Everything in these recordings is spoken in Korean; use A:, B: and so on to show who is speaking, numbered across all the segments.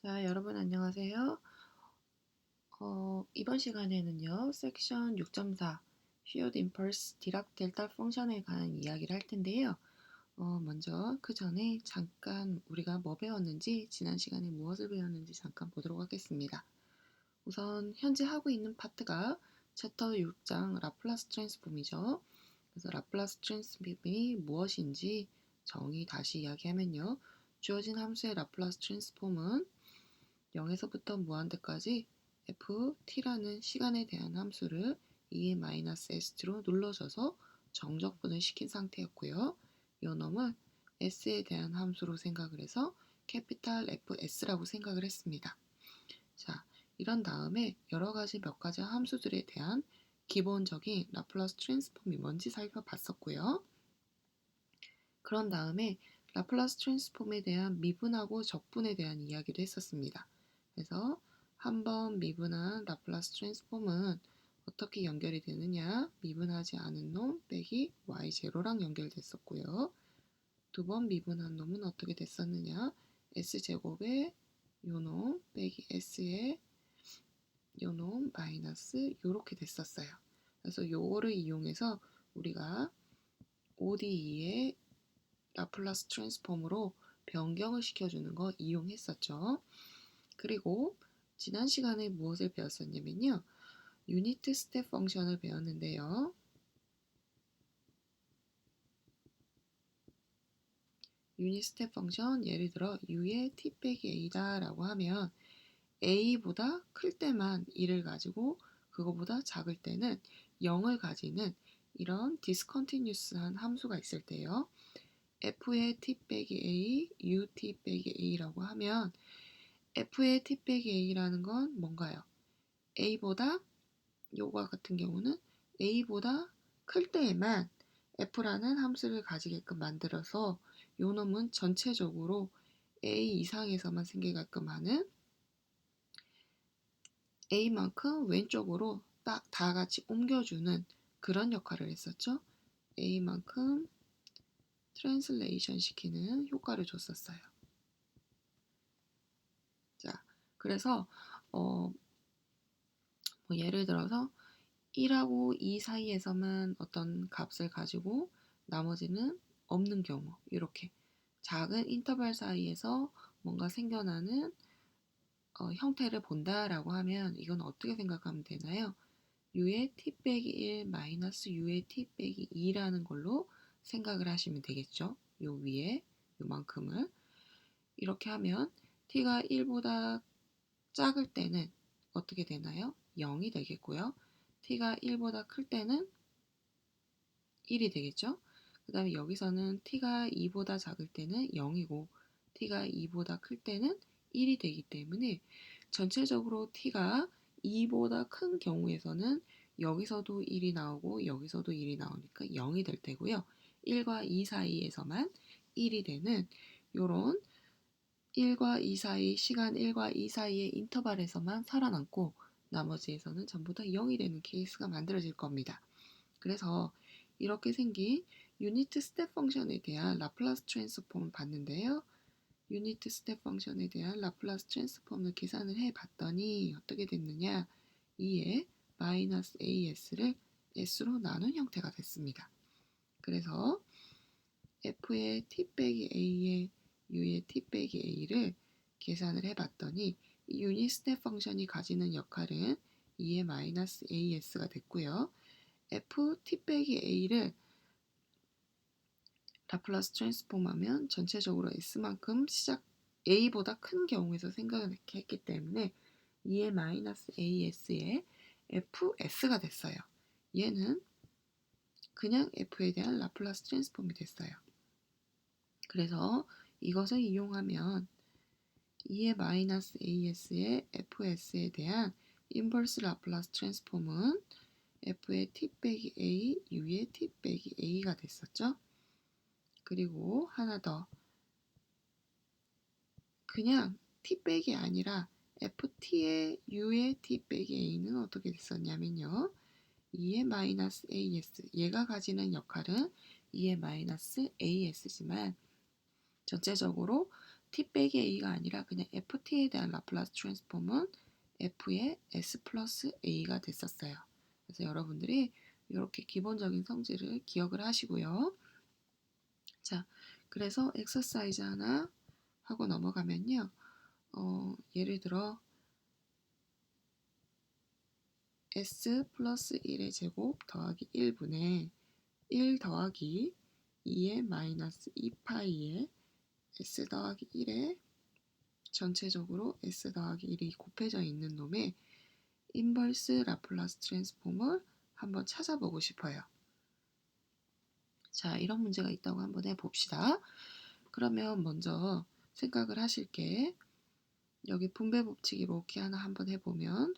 A: 자, 여러분 안녕하세요. 이번 시간에는요, 섹션 6.4 Shared Impulse 디락 델타 펑션에 관한 이야기를 할 텐데요. 먼저 그 전에 잠깐 우리가 뭐 배웠는지, 지난 시간에 무엇을 배웠는지 잠깐 보도록 하겠습니다. 우선 현재 하고 있는 파트가 챕터 6장 라플라스 트랜스폼이죠. 그래서 라플라스 트랜스폼이 무엇인지 정의 다시 이야기하면요. 주어진 함수의 라플라스 트랜스폼은 0에서부터 무한대까지 ft라는 시간에 대한 함수를 2-s로 눌러줘서 정적분을 시킨 상태였고요. 요 놈을 s에 대한 함수로 생각을 해서 캐피탈 fs라고 생각을 했습니다. 자, 이런 다음에 여러 가지 몇 가지 함수들에 대한 기본적인 라플라스 트랜스폼이 뭔지 살펴봤었고요. 그런 다음에 라플라스 트랜스폼에 대한 미분하고 적분에 대한 이야기도 했었습니다. 그래서 한 번 미분한 라플라스 트랜스폼은 어떻게 연결이 되느냐? 미분하지 않은 놈 빼기 y0랑 연결됐었고요. 두 번 미분한 놈은 어떻게 됐었느냐? s제곱에 요놈 빼기 s에 요놈 마이너스 요렇게 됐었어요. 그래서 요거를 이용해서 우리가 ODE의 라플라스 트랜스폼으로 변경을 시켜주는 거 이용했었죠. 그리고 지난 시간에 무엇을 배웠었냐면요. 유니트 스텝 펑션을 배웠는데요. 유닛 스텝 펑션 예를 들어 u의 t 빼기 a다 라고 하면 a보다 클 때만 1을 가지고 그거보다 작을 때는 0을 가지는 이런 디스컨티뉴스한 함수가 있을 때요. f의 t 빼기 a, ut 빼기 a라고 하면 f의 t 빼기 a라는 건 뭔가요? a보다 요거 같은 경우는 a보다 클 때에만 f라는 함수를 가지게끔 만들어서 요 놈은 전체적으로 a 이상에서만 생기게끔 하는 a만큼 왼쪽으로 딱 다 같이 옮겨주는 그런 역할을 했었죠. a만큼 트랜슬레이션 시키는 효과를 줬었어요. 자, 그래서 뭐 예를 들어서 1하고 2 사이에서만 어떤 값을 가지고 나머지는 없는 경우 이렇게 작은 인터벌 사이에서 뭔가 생겨나는 형태를 본다라고 하면 이건 어떻게 생각하면 되나요? u의 t 빼기 1 마이너스 u의 t 빼기 2라는 걸로 생각을 하시면 되겠죠. 요 위에 요만큼을 이렇게 하면 t가 1보다 작을 때는 어떻게 되나요? 0이 되겠고요. t가 1보다 클 때는 1이 되겠죠. 그 다음에 여기서는 t가 2보다 작을 때는 0이고 t가 2보다 클 때는 1이 되기 때문에 전체적으로 t가 2보다 큰 경우에서는 여기서도 1이 나오고 여기서도 1이 나오니까 0이 될 테고요. 1과 2 사이에서만 1이 되는 요런 1과 2 사이, 시간 1과 2 사이의 인터벌에서만 살아남고 나머지에서는 전부 다 0이 되는 케이스가 만들어질 겁니다. 그래서 이렇게 생긴 유니트 스텝 펑션에 대한 라플라스 트랜스폼을 봤는데요. 유니트 스텝 펑션에 대한 라플라스 트랜스폼을 계산을 해봤더니 어떻게 됐느냐? 2의 마이너스 as를 s로 나눈 형태가 됐습니다. 그래서 f의 t 빼기 a의 u의 t 빼기 a를 계산을 해봤더니 이 유닛 스텝 펑션이 가지는 역할은 2의 마이너스 as가 됐고요. f t 빼기 a를 라플라스 트랜스폼하면 전체적으로 s만큼 시작 a보다 큰 경우에서 생각을 했기 때문에 2의 마이너스 as의 fs가 됐어요. 얘는 그냥 f에 대한 라플라스 트랜스폼이 됐어요. 그래서 이것을 이용하면 2의 마이너스 as의 fs에 대한 인버스 라플라스 트랜스폼은 f의 t 빼기 a, u의 t 빼기 a가 됐었죠. 그리고 하나 더 그냥 t 빼기 아니라 ft의 u의 t 빼기 a는 어떻게 됐었냐면요. 2의 마이너스 as 얘가 가지는 역할은 2의 마이너스 as지만 전체적으로 t 빼기 a가 아니라 그냥 ft에 대한 라플라스 트랜스폼은 f의 s 플러스 a가 됐었어요. 그래서 여러분들이 이렇게 기본적인 성질을 기억을 하시고요. 자, 그래서 엑서사이즈 하나 하고 넘어가면요. 예를 들어 s 플러스 1의 제곱 더하기 1분의 1 더하기 2의 마이너스 2파이의 s 더하기 1에 전체적으로 s 더하기 1이 곱해져 있는 놈의 인버스 라플라스 트랜스폼을 한번 찾아보고 싶어요. 자, 이런 문제가 있다고 한번 해봅시다. 그러면 먼저 생각을 하실 게 여기 분배 법칙 이렇게 하나 한번 해보면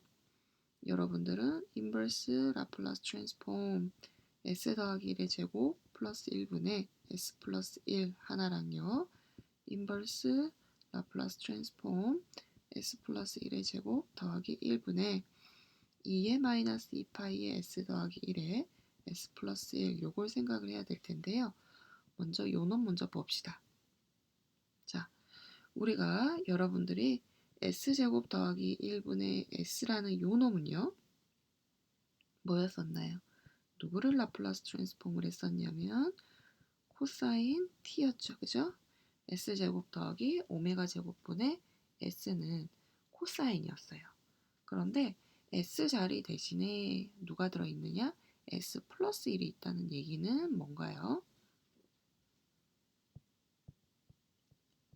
A: 여러분들은 인버스 라플라스 트랜스폼 s 더하기 1의 제곱 플러스 1분의 s 플러스 1 하나랑요. 인버스 라플라스 트랜스폼 s 플러스 1의 제곱 더하기 1분의 2의 마이너스 2파이의 s 더하기 1의 s 플러스 1 요걸 생각을 해야 될 텐데요. 먼저 요 놈 먼저 봅시다. 자, 우리가 여러분들이 s제곱 더하기 1분의 s라는 요 놈은요. 뭐였었나요? 누구를 라플라스 트랜스폼을 했었냐면 코사인 t였죠. 그죠? s제곱 더하기 오메가 제곱분의 s는 코사인이었어요. 그런데 s 자리 대신에 누가 들어있느냐? s 플러스 1이 있다는 얘기는 뭔가요?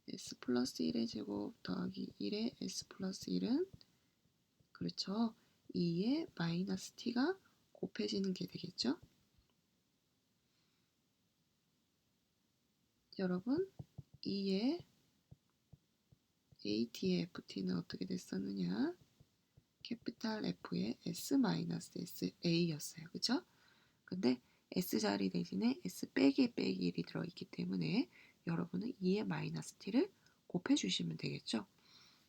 A: s 플러스 1의 제곱 더하기 1의 s 플러스 1은 그렇죠. 2의 마이너스 t가 곱해지는 게 되겠죠. 여러분 2의 at의 ft는 어떻게 됐었느냐? 캐피탈 F의 S-S A였어요. 그쵸? 근데 S 자리 대신에 S 빼기 빼기 1이 들어있기 때문에 여러분은 2의 마이너스 t를 곱해주시면 되겠죠?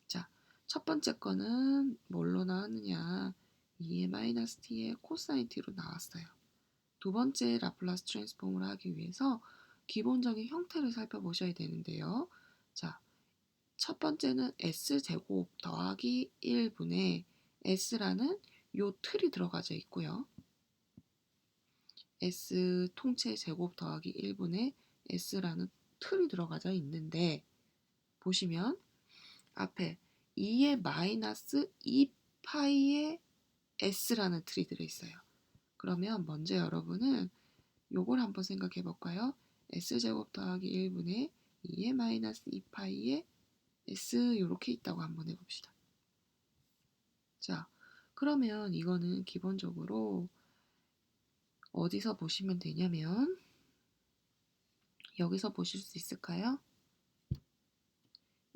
A: 자, 첫 번째 거는 뭘로 나왔느냐? 2의 마이너스 t의 코사인 t로 나왔어요. 두 번째 라플라스 트랜스폼을 하기 위해서 기본적인 형태를 살펴보셔야 되는데요. 자, 첫 번째는 s제곱 더하기 1분의 s라는 요 틀이 들어가져 있고요. s 통째 제곱 더하기 1분의 s라는 틀이 들어가져 있는데 보시면 앞에 2의 마이너스 2파이의 s라는 틀이 들어있어요. 그러면 먼저 여러분은 요걸 한번 생각해 볼까요? s제곱 더하기 1분의 2의 마이너스 2파이의 s 이렇게 있다고 한번 해봅시다. 자, 그러면 이거는 기본적으로 어디서 보시면 되냐면 여기서 보실 수 있을까요?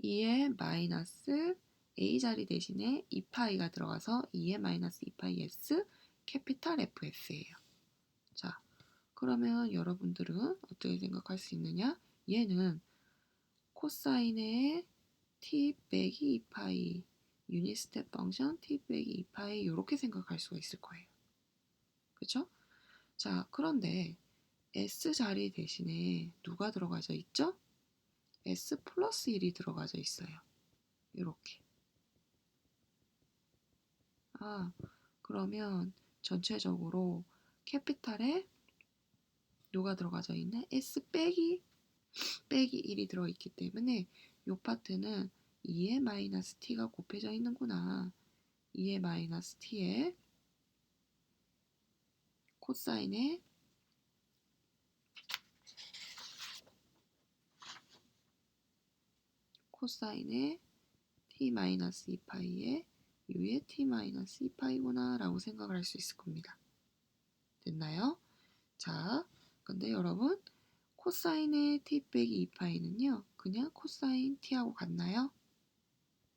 A: 2의 마이너스 a 자리 대신에 2파이가 들어가서 2의 마이너스 2파이 s 캐피탈 fs예요. 자, 그러면 여러분들은 어떻게 생각할 수 있느냐? 얘는 코사인의 t 빼기 2파이 유닛 스텝 펑션 t 빼기 2파이 이렇게 생각할 수가 있을 거예요. 그렇죠? 자, 그런데 s 자리 대신에 누가 들어가져 있죠? s 플러스 1이 들어가져 있어요. 이렇게. 그러면 전체적으로 캐피탈에 누가 들어가져 있네? s 빼기 1이 들어있기 때문에 이 파트는 2의 마이너스 t가 곱해져 있는구나. 2의 마이너스 t에 코사인의 t-2파이의 u의 t-2파이구나 라고 생각을 할 수 있을 겁니다. 됐나요? 자, 근데 여러분 코사인의 t 빼기 2파이는요 그냥 코사인 t하고 같나요?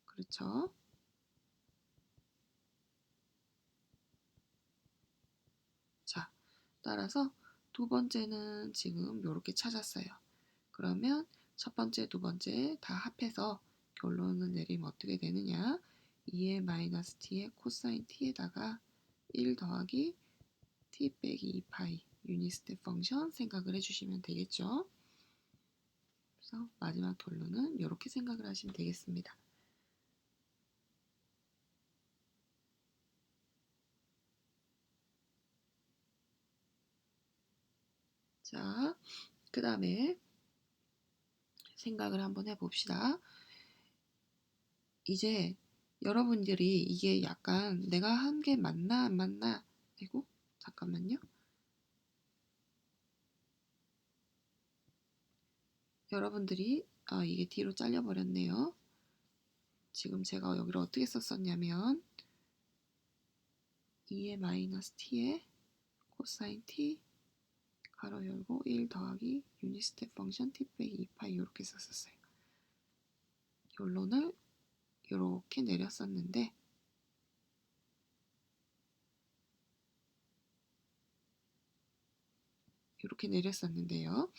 A: 그렇죠? 자, 따라서 두 번째는 지금 이렇게 찾았어요. 그러면 첫 번째, 두 번째 다 합해서 결론을 내리면 어떻게 되느냐? 2의 마이너스 t의 코사인 t에다가 1 더하기 t 빼기 2파이 유닛 스텝 펑션 생각을 해주시면 되겠죠? 그래서 마지막 결론은 이렇게 생각을 하시면 되겠습니다. 자, 그 다음에 생각을 한번 해봅시다. 이제 여러분들이 이게 약간 내가 한 게 맞나 안 맞나, 아이고 잠깐만요. 여러분들이 이게 뒤로 잘려버렸네요. 지금 제가 여기를 어떻게 썼었냐면 2의 마이너스 t에 코사인 t 가로 열고 1 더하기 유닛 스텝 펑션 t 빼기 2파이 이렇게 썼었어요. 결론을 이렇게 내렸었는데 요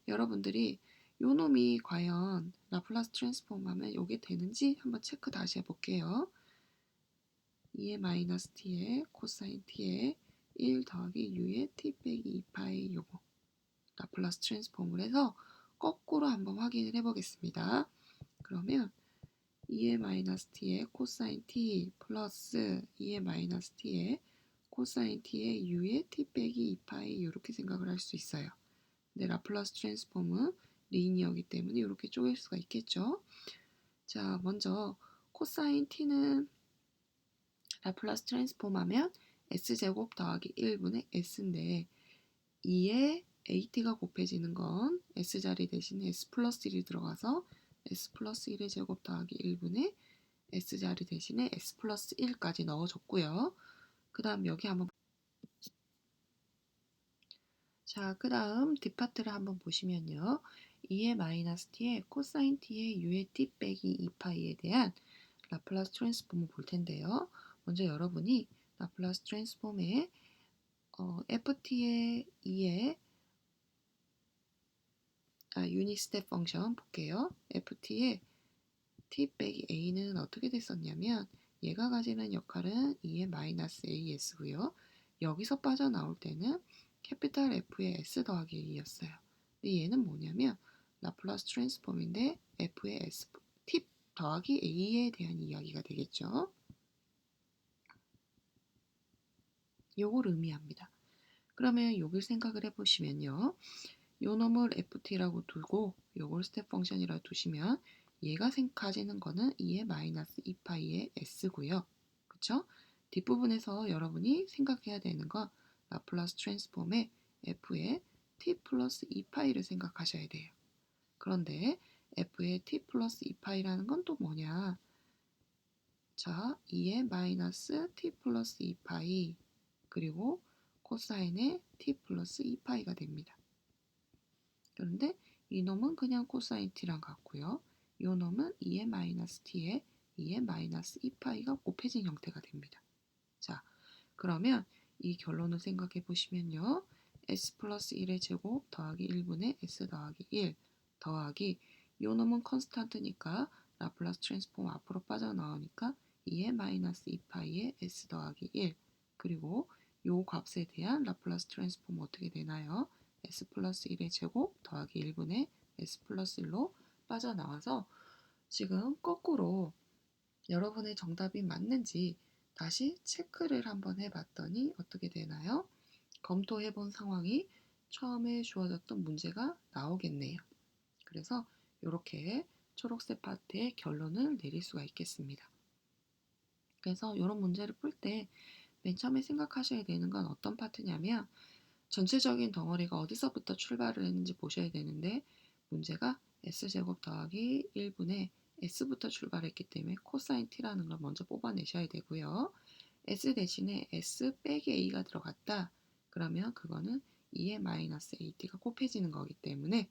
A: 여러분들이 요 놈이 과연 라플라스 트랜스폼 하면 이게 되는지 한번 체크 다시 해볼게요. 2의 마이너스 t에 코사인 t에 1 더하기 u의 t 빼기 2파이 요거 라플라스 트랜스폼을 해서 거꾸로 한번 확인을 해보겠습니다. 그러면 2의 마이너스 t에 코사인 t 플러스 2의 마이너스 t에 코사인 t에 u의 t 빼기 2파이 이렇게 생각을 할 수 있어요. 근데 라플라스 트랜스폼은 리니어이기 때문에 이렇게 쪼갤 수가 있겠죠. 자, 먼저 코사인 t는 라플라스 트랜스폼 하면 s제곱 더하기 1분의 s인데 2에 at가 곱해지는 건 s자리 대신에 s 플러스 1이 들어가서 s 플러스 1의 제곱 더하기 1분의 s자리 대신에 s 플러스 1까지 넣어줬고요. 그 다음 여기 한번 자, 그 다음 뒷파트를 한번 보시면요. 2의 마이너스 t에 코사인 t의 u의 t 빼기 2파이에 대한 라플라스 트랜스폼을 볼 텐데요. 먼저 여러분이 라플라스 트랜스폼의 ft의 2의 유닛 스텝 펑션 볼게요. ft의 t 빼기 a는 어떻게 됐었냐면 얘가 가지는 역할은 2의 마이너스 as고요. 여기서 빠져나올 때는 캐피탈 F의 S 더하기 A였어요. 근데 얘는 뭐냐면 라플라스 트랜스폼인데 F의 S, T 더하기 A에 대한 이야기가 되겠죠. 요걸 의미합니다. 그러면 요걸 생각을 해보시면요. 요 놈을 FT라고 두고 요걸 스텝 펑션이라고 두시면 얘가 가지는 거는 2의 마이너스 2파이의 S고요. 그쵸? 뒷부분에서 여러분이 생각해야 되는 건 라플라스 트랜스폼의 F의 T 플러스 2파이를 생각하셔야 돼요. 그런데 F의 T 플러스 2파이라는 건 또 뭐냐? 자, 2의 마이너스 T 플러스 2파이 그리고 코사인의 T 플러스 2파이가 됩니다. 그런데 이 놈은 그냥 코사인 t랑 같고요. 이 놈은 2의 마이너스 t에 2의 마이너스 2파이가 곱해진 형태가 됩니다. 자, 그러면 이 결론을 생각해 보시면요. s 플러스 1의 제곱 더하기 1분의 s 더하기 1 더하기 이 놈은 컨스탄트니까 라플라스 트랜스폼 앞으로 빠져나오니까 2의 마이너스 2파이의 s 더하기 1 그리고 요 값에 대한 라플라스 트랜스폼 어떻게 되나요? s 플러스 1의 제곱 더하기 1분의 s 플러스 1로 빠져나와서 지금 거꾸로 여러분의 정답이 맞는지 다시 체크를 한번 해봤더니 어떻게 되나요? 검토해본 상황이 처음에 주어졌던 문제가 나오겠네요. 그래서 이렇게 초록색 파트의 결론을 내릴 수가 있겠습니다. 그래서 이런 문제를 풀 때 맨 처음에 생각하셔야 되는 건 어떤 파트냐면 전체적인 덩어리가 어디서부터 출발을 했는지 보셔야 되는데 문제가 s제곱 더하기 1분의 s부터 출발했기 때문에 코사인 t라는 걸 먼저 뽑아내셔야 되고요. s 대신에 s 빼기 a가 들어갔다. 그러면 그거는 2의 마이너스 at가 곱해지는 거기 때문에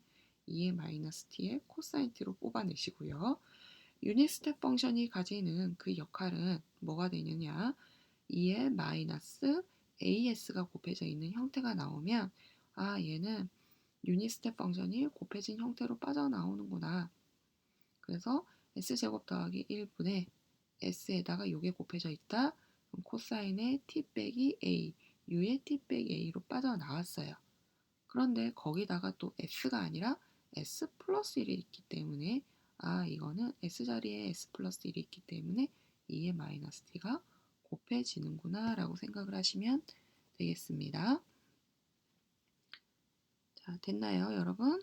A: 2의 마이너스 t의 코사인 t로 뽑아내시고요. 유닛 스텝 펑션이 가지는 그 역할은 뭐가 되느냐 2의 마이너스 as가 곱해져 있는 형태가 나오면 얘는 유닛 스텝 펑션이 곱해진 형태로 빠져나오는구나. 그래서 s제곱 더하기 1분의 s에다가 요게 곱해져 있다. 그럼 코사인의 t 빼기 a, u의 t 빼기 a로 빠져나왔어요. 그런데 거기다가 또 s가 아니라 s 플러스 1이 있기 때문에 이거는 s 자리에 s 플러스 1이 있기 때문에 2의 마이너스 t가 곱해지는구나 라고 생각을 하시면 되겠습니다. 자, 됐나요, 여러분?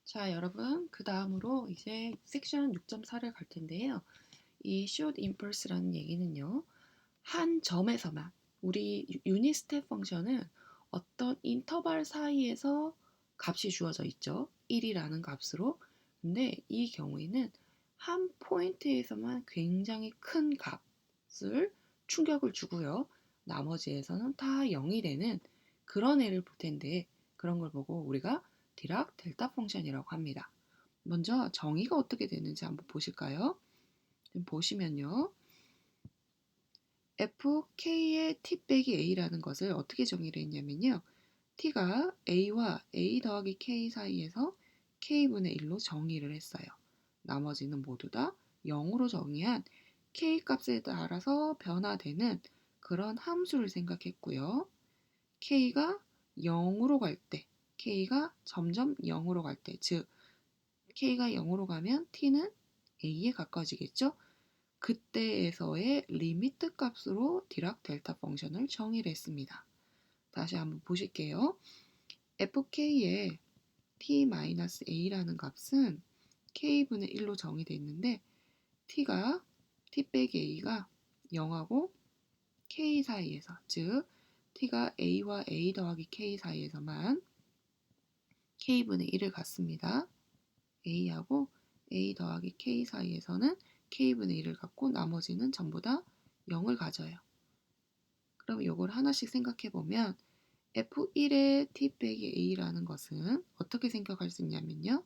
A: 자, 여러분, 그 다음으로 이제 섹션 6.4를 갈 텐데요. 이 short impulse라는 얘기는요, 한 점에서만, 우리 유닛 스텝 펑션은 어떤 인터벌 사이에서 값이 주어져 있죠. 1이라는 값으로. 근데 이 경우에는 한 포인트에서만 굉장히 큰 값을 충격을 주고요. 나머지에서는 다 0이 되는 그런 애를 볼 텐데, 그런 걸 보고 우리가 디락 델타 펑션이라고 합니다. 먼저 정의가 어떻게 되는지 한번 보실까요? 보시면요. fk의 t 빼기 a라는 것을 어떻게 정의를 했냐면요. t가 a와 a 더하기 k 사이에서 k분의 1로 정의를 했어요. 나머지는 모두 다 0으로 정의한 k 값에 따라서 변화되는 그런 함수를 생각했고요. k가 0으로 갈 때, k가 점점 0으로 갈 때, 즉 k가 0으로 가면 t는 a에 가까워지겠죠? 그때에서의 리미트 값으로 디락 델타 펑션을 정의를 했습니다. 다시 한번 보실게요. fk의 t-a라는 값은 k분의 1로 정의되어 있는데 t가 t 빼기 a가 0하고 k 사이에서, 즉 t가 a와 a 더하기 k 사이에서만 k분의 1을 갖습니다. a하고 a 더하기 k 사이에서는 k분의 1을 갖고 나머지는 전부 다 0을 가져요. 그럼 이걸 하나씩 생각해 보면 f1의 t 빼기 a라는 것은 어떻게 생각할 수 있냐면요.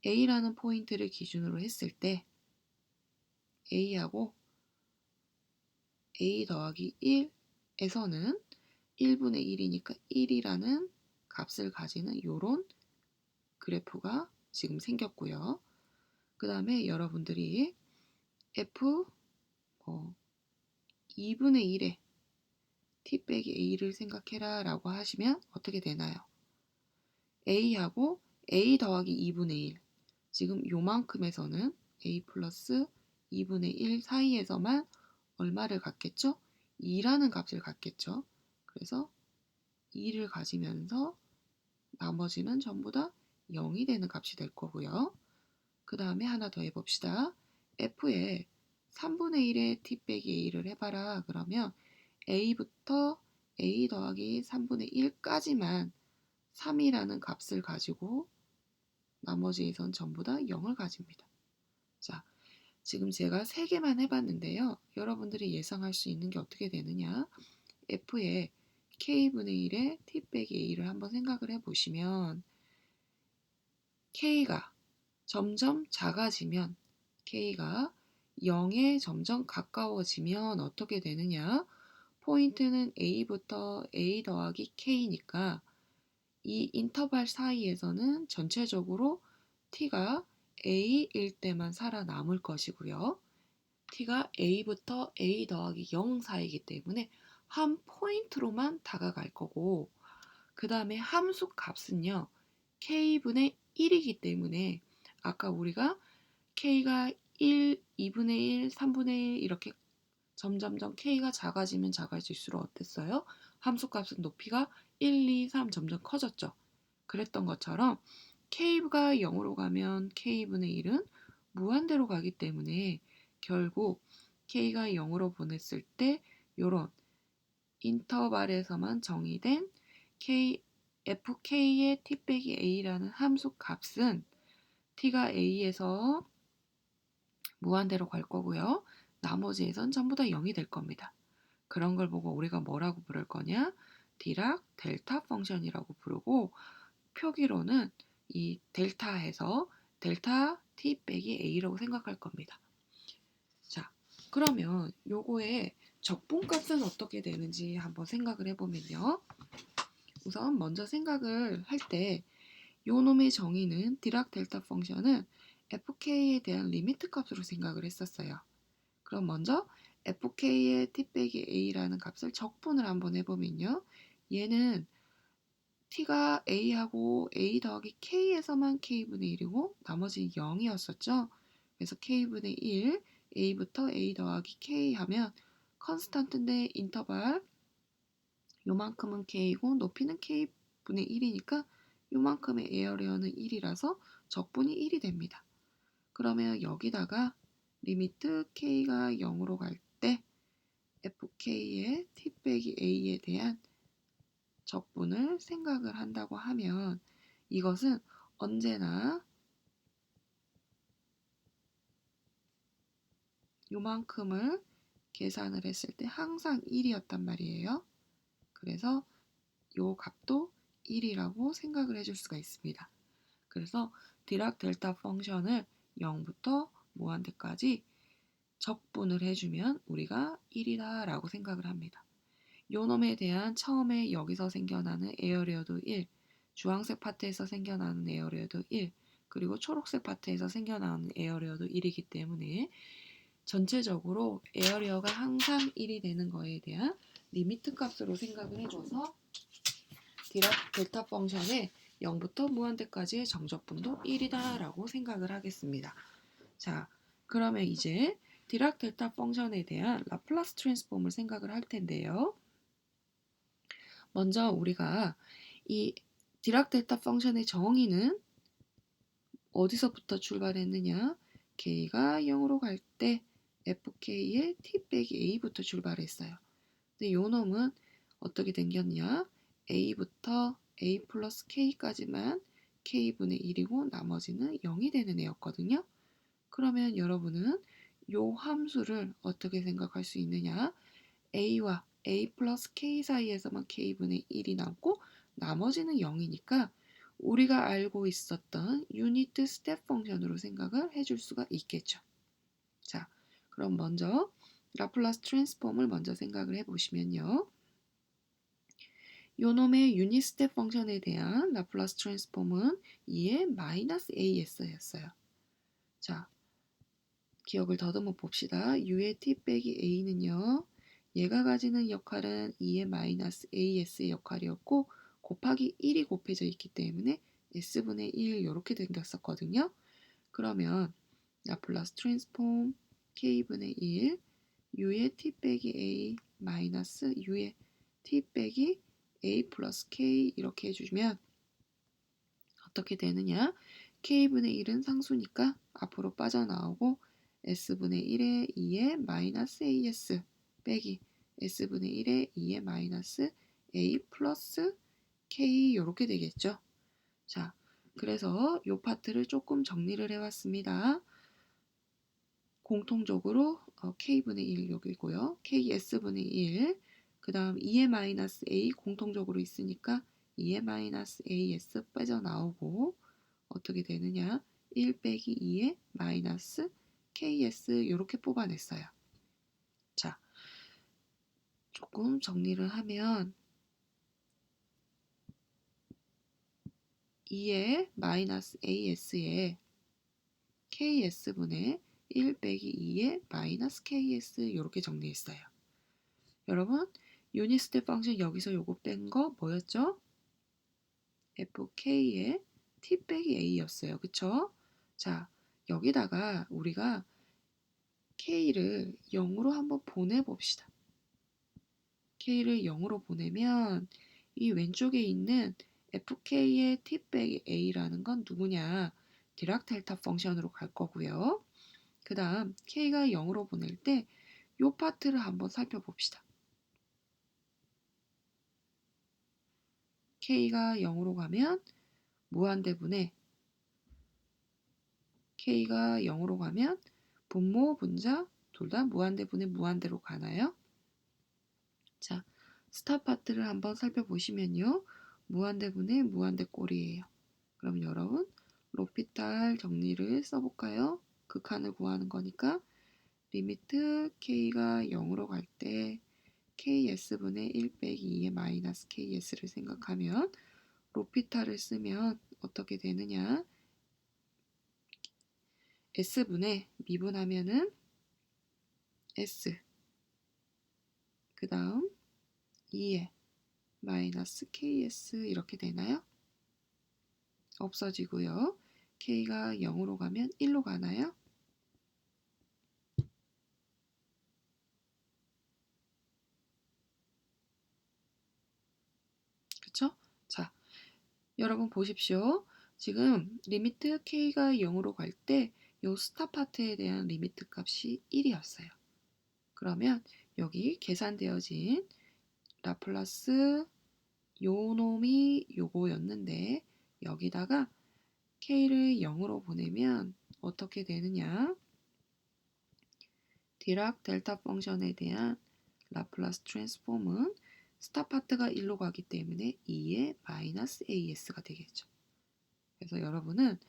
A: a라는 포인트를 기준으로 했을 때 a하고 a 더하기 1에서는 1분의 1이니까 1이라는 값을 가지는 이런 그래프가 지금 생겼고요. 그 다음에 여러분들이 f 2분의 1의 t 빼기 a를 생각해라 라고 하시면 어떻게 되나요? a하고 a 더하기 2분의 1, 지금 요만큼에서는 a 플러스 2분의 1 사이에서만 얼마를 갖겠죠? 2라는 값을 갖겠죠. 그래서 2를 가지면서 나머지는 전부 다 0이 되는 값이 될 거고요. 그 다음에 하나 더 해봅시다. f에 3분의 1의 t 빼기 a를 해봐라. 그러면 a부터 a 더하기 3분의 1까지만 3이라는 값을 가지고 나머지에선 전부 다 0을 가집니다. 자, 지금 제가 3개만 해봤는데요. 여러분들이 예상할 수 있는 게 어떻게 되느냐. f의 k분의 1의 t 빼기 a를 한번 생각을 해보시면 k가 점점 작아지면 k가 0에 점점 가까워지면 어떻게 되느냐. 포인트는 a부터 a 더하기 k니까 이 인터벌 사이에서는 전체적으로 t가 a일 때만 살아남을 것이고요. t가 a부터 a 더하기 0 사이이기 때문에 한 포인트로만 다가갈 거고, 그 다음에 함수 값은요 k분의 1이기 때문에 아까 우리가 k가 1, 2분의 1, 3분의 1 이렇게 점점점 k가 작아지면 작아질수록 어땠어요? 함수값은 높이가 1, 2, 3 점점 커졌죠. 그랬던 것처럼 k가 0으로 가면 k분의 1은 무한대로 가기 때문에 결국 k가 0으로 보냈을 때 이런 인터벌에서만 정의된 fk의 t 빼기 a라는 함수 값은 t가 a에서 무한대로 갈 거고요. 나머지에선 전부 다 0이 될 겁니다. 그런 걸 보고 우리가 뭐라고 부를 거냐? 디락 델타 펑션이라고 부르고, 표기로는 이 델타에서 델타 t 빼기 a라고 생각할 겁니다. 자, 그러면 요거의 적분값은 어떻게 되는지 한번 생각을 해보면요. 우선 먼저 생각을 할 때 요 놈의 정의는 디락 델타 펑션은 fk에 대한 리미트 값으로 생각을 했었어요. 그럼 먼저 fk의 t 빼기 a라는 값을 적분을 한번 해보면요. 얘는 t가 a하고 a 더하기 k에서만 k분의 1이고 나머지 0이었었죠. 그래서 k분의 1, a부터 a 더하기 k 하면 컨스턴트인데 인터벌 요만큼은 k이고 높이는 k분의 1이니까 요만큼의 에어리어는 1이라서 적분이 1이 됩니다. 그러면 여기다가 리미트 k가 0으로 갈 때 fk의 t 빼기 a에 대한 적분을 생각을 한다고 하면 이것은 언제나 요만큼을 계산을 했을 때 항상 1이었단 말이에요. 그래서 요 값도 1이라고 생각을 해줄 수가 있습니다. 그래서 디락 델타 펑션을 0부터 무한대까지 적분을 해주면 우리가 1이다 라고 생각을 합니다. 요 놈에 대한 처음에 여기서 생겨나는 에어리어도 1, 주황색 파트에서 생겨나는 에어리어도 1, 그리고 초록색 파트에서 생겨나는 에어리어도 1이기 때문에 전체적으로 에어리어가 항상 1이 되는 거에 대한 리미트 값으로 생각을 해줘서 디락 델타 펑션의 0부터 무한대까지의 정적분도 1이다 라고 생각을 하겠습니다. 자, 그러면 이제 디락 델타 펑션에 대한 라플라스 트랜스폼을 생각을 할 텐데요. 먼저 우리가 이 디락 델타 펑션의 정의는 어디서부터 출발했느냐? k가 0으로 갈 때 fk의 t 빼기 a부터 출발했어요. 근데 요 놈은 어떻게 생겼냐? a부터 a 플러스 k까지만 k분의 1이고 나머지는 0이 되는 애였거든요. 그러면 여러분은 요 함수를 어떻게 생각할 수 있느냐? a와 a 플러스 k 사이에서만 k분의 1이 남고 나머지는 0이니까 우리가 알고 있었던 유니트 스텝 펑션으로 생각을 해줄 수가 있겠죠. 자, 그럼 먼저 라플라스 트랜스폼을 먼저 생각을 해보시면요. 요놈의 유닛 스텝 펑션에 대한 라플라스 트랜스폼은 2의 마이너스 as였어요. 자, 기억을 더듬어 봅시다. u의 t 빼기 a는요. 얘가 가지는 역할은 2의 마이너스 as의 역할이었고 곱하기 1이 곱해져 있기 때문에 s분의 1 이렇게 생겼었거든요. 그러면 라플라스 트랜스폼 k분의 1 u의 t 빼기 a 마이너스 u의 t 빼기 a 플러스 k 이렇게 해주면 어떻게 되느냐? k분의 1은 상수니까 앞으로 빠져나오고 s분의 1의 2의 마이너스 as 빼기 s분의 1의 2의 마이너스 a 플러스 k 이렇게 되겠죠. 자, 그래서 이 파트를 조금 정리를 해왔습니다. 공통적으로 k분의 1 여기고요. ks분의 1, 그 다음 2의 마이너스 a 공통적으로 있으니까 2의 마이너스 as 빠져나오고 어떻게 되느냐? 1 빼기 2의 마이너스 ks 이렇게 뽑아냈어요. 자, 조금 정리를 하면 2의 마이너스 as에 ks분의 1 빼기 2의 마이너스 ks 이렇게 정리했어요. 여러분, 유닛 스텝 펑션 여기서 요거 뺀 거 뭐였죠? fk의 t 빼기 a였어요. 그쵸? 자, 여기다가 우리가 k를 0으로 한번 보내봅시다. k를 0으로 보내면 이 왼쪽에 있는 fk의 t 빼기 a라는 건 누구냐? 디락 델타 펑션으로 갈 거고요. 그 다음 k가 0으로 보낼 때 이 파트를 한번 살펴봅시다. k가 0으로 가면 무한대분의 k가 0으로 가면 분모, 분자 둘 다 무한대분의 무한대로 가나요? 자, 스타 파트를 한번 살펴보시면요. 무한대분의 무한대 꼴이에요. 그럼 여러분 로피탈 정리를 써볼까요? 극한을 구하는 거니까 리미트 k가 0으로 갈 때 ks분의 1 빼기 2의 마이너스 ks를 생각하면 로피탈을 쓰면 어떻게 되느냐? s분의 미분하면은 s 그 다음 2의 마이너스 ks 이렇게 되나요? 없어지고요. k가 0으로 가면 1로 가나요? 그쵸? 자, 여러분 보십시오. 지금 리미트 k가 0으로 갈 때 요 스타 파트에 대한 리미트 값이 1이었어요. 그러면 여기 계산되어진 라플라스 요 놈이 요거였는데 여기다가 k를 0으로 보내면 어떻게 되느냐? 디락 델타 펑션에 대한 라플라스 트랜스폼은 스타 파트가 1로 가기 때문에 2의 마이너스 as가 되겠죠. 그래서 여러분은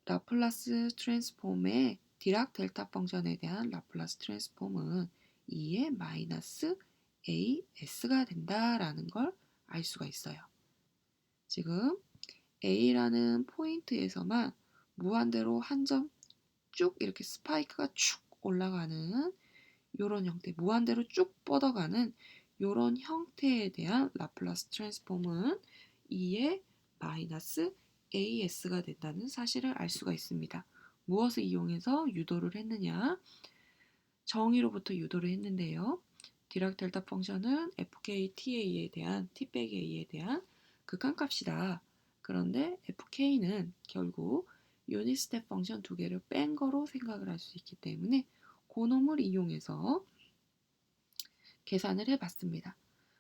A: 라플라스 트랜스폼의 디락 델타 펑션에 대한 라플라스 트랜스폼은 2의 마이너스 as가 된다라는 걸 알 수가 있어요. 지금 a라는 포인트에서만 무한대로 한 점 쭉 이렇게 스파이크가 쭉 올라가는 이런 형태, 무한대로 쭉 뻗어가는 이런 형태에 대한 라플라스 트랜스폼은 2의 마이너스 as가 된다는 사실을 알 수가 있습니다. 무엇을 이용해서 유도를 했느냐? 정의로부터 유도를 했는데요. 디락 델타 펑션은 fkta에 대한 t-a에 대한 극한값이다. 그런데 fk는 결국 유닛 스텝 펑션 두 개를 뺀 거로 생각을 할 수 있기 때문에 그놈을 이용해서 계산을 해봤습니다.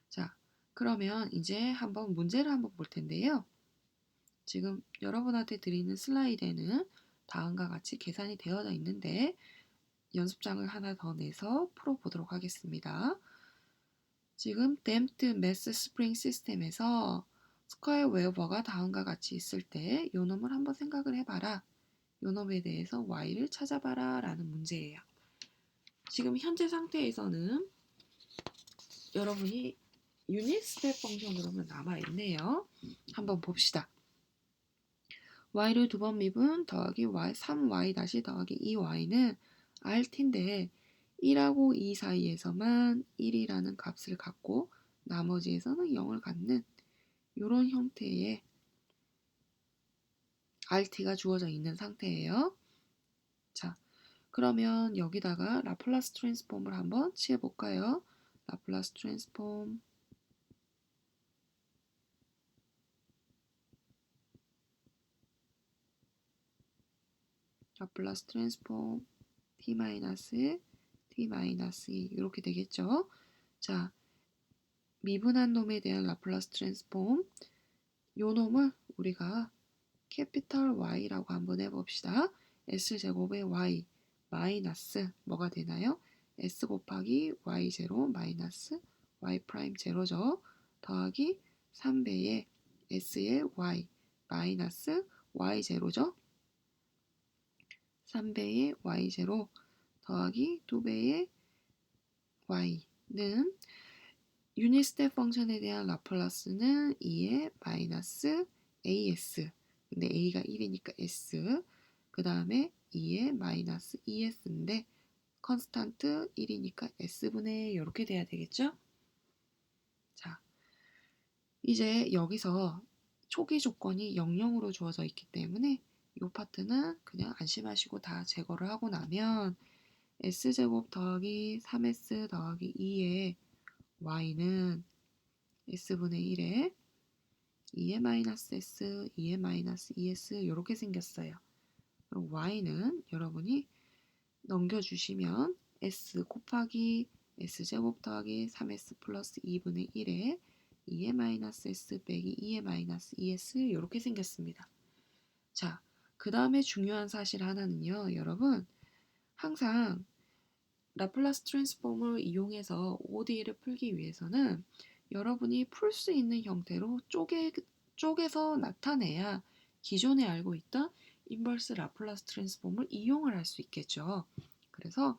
A: 자, 그러면 이제 한번 문제를 한번 볼 텐데요. 지금 여러분한테 드리는 슬라이드에는 다음과 같이 계산이 되어져 있는데 연습장을 하나 더 내서 풀어보도록 하겠습니다. 지금 댐프드 매스 스프링 시스템에서 스퀘어 웨어버가 다음과 같이 있을 때 요놈을 한번 생각을 해봐라. 요놈에 대해서 y를 찾아봐라 라는 문제예요. 지금 현재 상태에서는 여러분이 유닛 스텝 펑션으로만 남아있네요. 한번 봅시다. y를 두 번 미분 더하기 y 3y 다시 더하기 2y는 rt인데 1하고 2 사이에서만 1이라는 값을 갖고 나머지에서는 0을 갖는 이런 형태의 rt가 주어져 있는 상태예요. 자, 그러면 여기다가 라플라스 트랜스폼을 한번 취해볼까요? 라플라스 트랜스폼 라플라스 트랜스폼 t-t-2 이렇게 되겠죠. 자, 미분한 놈에 대한 라플라스 트랜스폼 요 놈을 우리가 캐피털 Y라고 한번 해봅시다. S제곱의 Y 마이너스 뭐가 되나요? S 곱하기 Y 제로 마이너스 Y 프라임 제로죠. 더하기 3배의 S의 Y 마이너스 Y 제로죠. 3배의 Y 제로 더하기 2배의 Y는 유닛 스텝 펑션에 대한 라플라스는 2의 마이너스 as 근데 a가 1이니까 s 그 다음에 2의 마이너스 es인데 컨스탄트 1이니까 s분의 이렇게 돼야 되겠죠? 자, 이제 여기서 초기 조건이 00으로 주어져 있기 때문에 이 파트는 그냥 안심하시고 다 제거를 하고 나면 s제곱 더하기 3s 더하기 2의 y는 s분의 1에 2의 마이너스 s, 2의 마이너스 2s 이렇게 생겼어요. 그럼 y는 여러분이 넘겨주시면 s 곱하기 s제곱 더하기 3s 플러스 2분의 1에 2의 마이너스 s 빼기 2의 마이너스 2s 이렇게 생겼습니다. 자, 그 다음에 중요한 사실 하나는요. 여러분 항상 라플라스 트랜스폼을 이용해서 ODE를 풀기 위해서는 여러분이 풀 수 있는 형태로 쪼개서 나타내야 기존에 알고 있던 인버스 라플라스 트랜스폼을 이용을 할 수 있겠죠. 그래서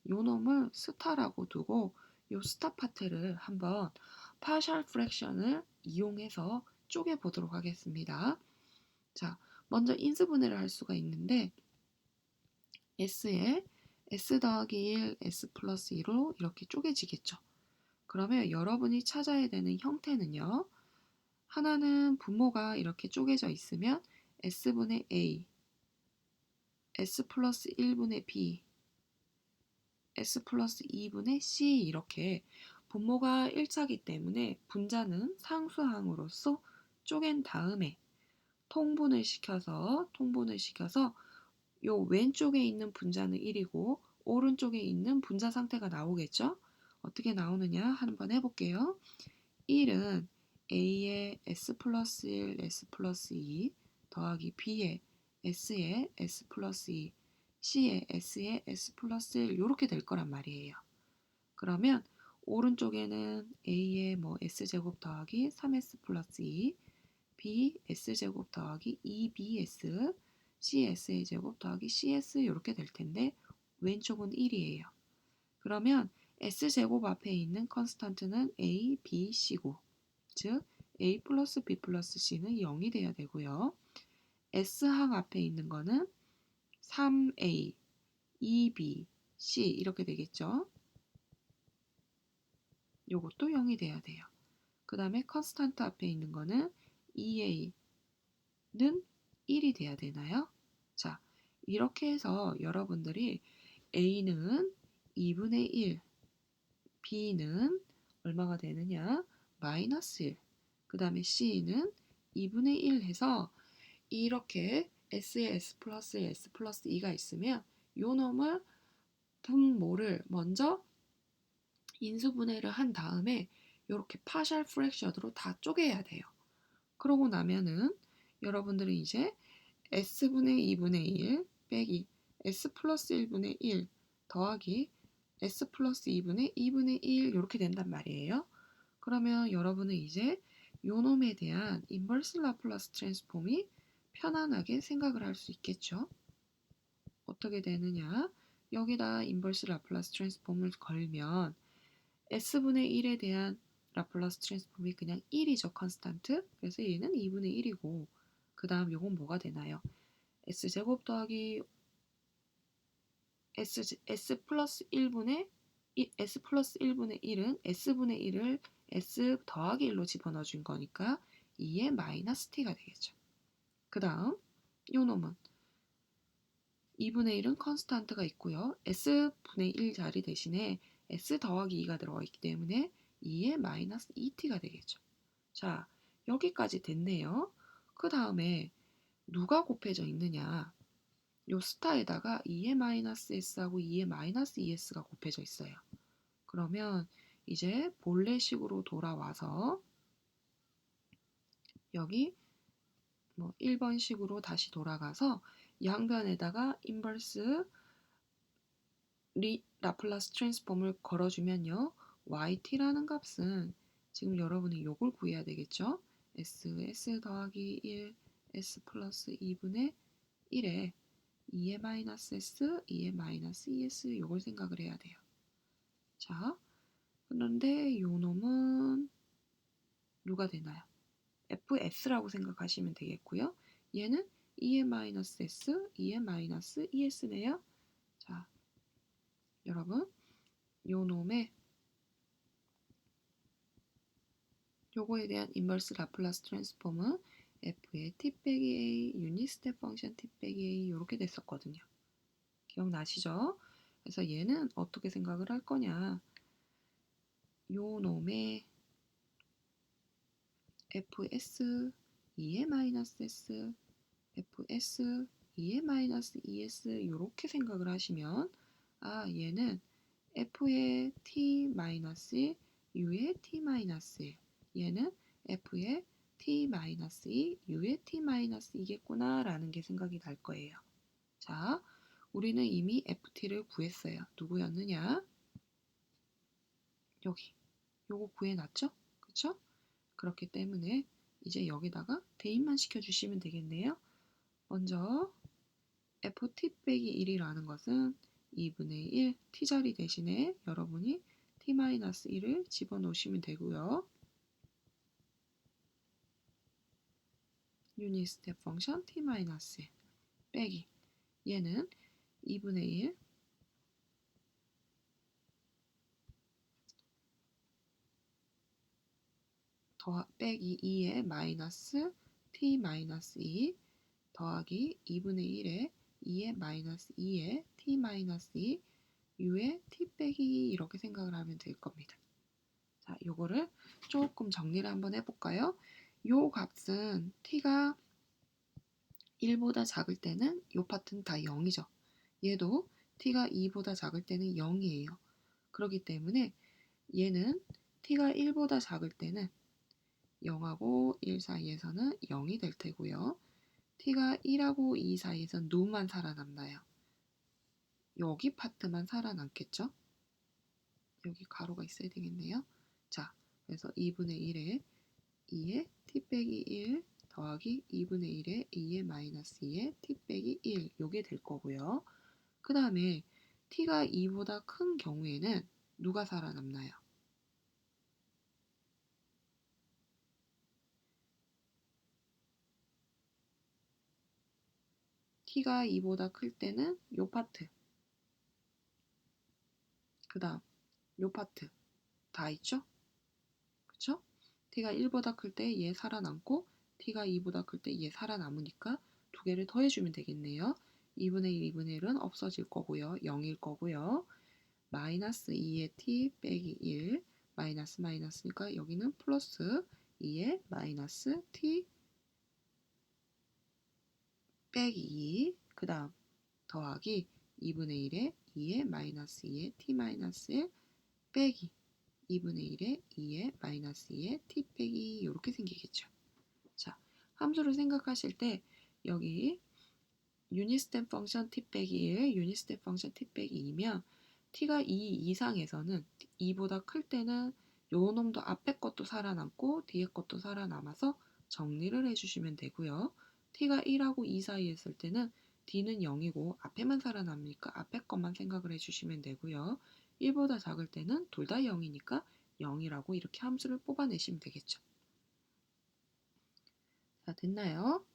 A: 요 놈을 스타라고 두고 요 스타 파트를 한번 파셜 프랙션을 이용해서 쪼개 보도록 하겠습니다. 자, 먼저 인수분해를 할 수가 있는데 S에 S 더하기 1, S 플러스 2로 이렇게 쪼개지겠죠. 그러면 여러분이 찾아야 되는 형태는요. 하나는 분모가 이렇게 쪼개져 있으면 S분의 A, S 플러스 1분의 B, S 플러스 2분의 C 이렇게 분모가 일자기 때문에 분자는 상수항으로서 쪼갠 다음에 통분을 시켜서 요 왼쪽에 있는 분자는 1이고 오른쪽에 있는 분자 상태가 나오겠죠? 어떻게 나오느냐 한번 해볼게요. 1은 A의 S 플러스 1, S 플러스 2 더하기 B의 S의 S 플러스 2, C의 S의 S 플러스 1 이렇게 될 거란 말이에요. 그러면 오른쪽에는 A의 뭐 S제곱 더하기 3S 플러스 2, B S제곱 더하기 2BS, CS의 제곱 더하기 CS 이렇게 될 텐데 왼쪽은 1이에요. 그러면 S제곱 앞에 있는 컨스탄트는 A, B, C고 즉 A 플러스 B 플러스 C는 0이 돼야 되고요. S항 앞에 있는 거는 3A, 2B, C 이렇게 되겠죠. 요것도 0이 돼야 돼요. 그 다음에 컨스탄트 앞에 있는 거는 2A는 1이 돼야 되나요? 자, 이렇게 해서 여러분들이 A는 2분의 1, B는 얼마가 되느냐? 마이너스 1. 그 다음에 C는 2분의 1 해서 이렇게 S에 S 플러스 1, S 플러스 2가 있으면 요 놈을 분모를 먼저 인수분해를 한 다음에 이렇게 파셜 프랙션으로 다 쪼개야 돼요. 그러고 나면은 여러분들은 이제 S분의 2분의 1 빼기 S 플러스 1분의 1 더하기 S 플러스 2분의 2분의 1 이렇게 된단 말이에요. 그러면 여러분은 이제 요 놈에 대한 인버스 라플라스 트랜스폼이 편안하게 생각을 할 수 있겠죠. 어떻게 되느냐? 여기다 인버스 라플라스 트랜스폼을 걸면 S분의 1에 대한 라플라스 트랜스폼이 그냥 1이죠. 컨스탄트. 그래서 얘는 2분의 1이고 그 다음 요건 뭐가 되나요? S제곱 더하기 S 플러스 1분의 S 플러스 1분의 1은 S분의 1을 S 더하기 1로 집어넣어 준 거니까 2의 마이너스 T가 되겠죠. 그 다음 요 놈은 2분의 1은 컨스탄트가 있고요. S분의 1 자리 대신에 S 더하기 2가 들어가 있기 때문에 2의 마이너스 2T가 되겠죠. 자, 여기까지 됐네요. 그 다음에 누가 곱해져 있느냐? 요 스타에다가 2의 마이너스 S하고 2의 마이너스 2S가 곱해져 있어요. 그러면 이제 본래식으로 돌아와서 여기 뭐 1번식으로 다시 돌아가서 양변에다가 인버스 라플라스 트랜스폼을 걸어주면요. yt라는 값은 지금 여러분이 요걸 구해야 되겠죠. s 더하기 1 s 플러스 2분의 1에 2의 마이너스 s, 2의 마이너스 2s 요걸 생각을 해야 돼요. 자, 그런데 요 놈은 누가 되나요? fs라고 생각하시면 되겠고요. 얘는 2의 마이너스 s, 2의 마이너스 2s네요. 자, 여러분 요 놈의 요거에 대한 인버스 라플라스 트랜스폼은 f의 t 빼기 a 유닛 스텝 펑션 t 빼기 a 이렇게 됐었거든요. 기억나시죠? 그래서 얘는 어떻게 생각을 할 거냐? 요 놈의 fs 2의 마이너스 s fs 2의 마이너스 2s 이렇게 생각을 하시면 아 얘는 f의 t 마이너스 1 u의 t 마이너스 1 얘는 f의 t 마이너스 2 u의 t 마이너스 2겠구나 라는 게 생각이 날 거예요. 자, 우리는 이미 ft를 구했어요. 누구였느냐? 여기 요거 구해놨죠? 그쵸? 그렇기 때문에 이제 여기다가 대입만 시켜주시면 되겠네요. 먼저 ft 빼기 1이라는 것은 2분의 1 t자리 대신에 여러분이 t-1을 집어넣으시면 되고요. 유닛 스텝 펑션 t-1 빼기 얘는 2분의 1 빼기 2의 마이너스 t 마이너스 2 더하기 2분의 1의 2의 마이너스 2의 t 마이너스 2 u의 t 빼기 2 이렇게 생각을 하면 될 겁니다. 자, 요거를 조금 정리를 한번 해볼까요? 요 값은 t가 1보다 작을 때는 요 파트는 다 0이죠. 얘도 t가 2보다 작을 때는 0이에요. 그렇기 때문에 얘는 t가 1보다 작을 때는 0하고 1 사이에서는 0이 될 테고요. t가 1하고 2 사이에서는 누만 살아남나요? 여기 파트만 살아남겠죠? 여기 가로가 있어야 되겠네요. 자, 그래서 2분의 1에 2의 t 빼기 1 더하기 2분의 1에 2의 마이너스 2의 t 빼기 1 요게 될 거고요. 그 다음에 t가 2보다 큰 경우에는 누가 살아남나요? t가 2보다 클 때는 요 파트, 그 다음 요 파트 다 있죠? 그쵸? t가 1보다 클 때 얘 살아남고 t가 2보다 클 때 얘 살아남으니까 두 개를 더해주면 되겠네요. 2분의 1, 2분의 1은 없어질 거고요. 0일 거고요. 마이너스 2의 t 빼기 1 마이너스 마이너스니까 여기는 플러스 2의 마이너스 t 빼기 2 그 다음 더하기 2분의 1에 2의 마이너스 2의 t 마이너스 1 빼기 2분의 1에 2의 마이너스 2의 t 빼기 이렇게 생기겠죠. 자, 함수를 생각하실 때 여기 유니스텝 펑션 t 빼기 1, 유니스텝 펑션 t 빼기 2면 t가 2 이상에서는 2보다 클 때는 요 놈도 앞에 것도 살아남고 뒤에 것도 살아남아서 정리를 해주시면 되고요. t가 1하고 2 사이에 있을 때는 d는 0이고 앞에만 살아남으니까 앞에 것만 생각을 해주시면 되고요. 1보다 작을 때는 둘 다 0이니까 0이라고 이렇게 함수를 뽑아내시면 되겠죠. 자, 됐나요?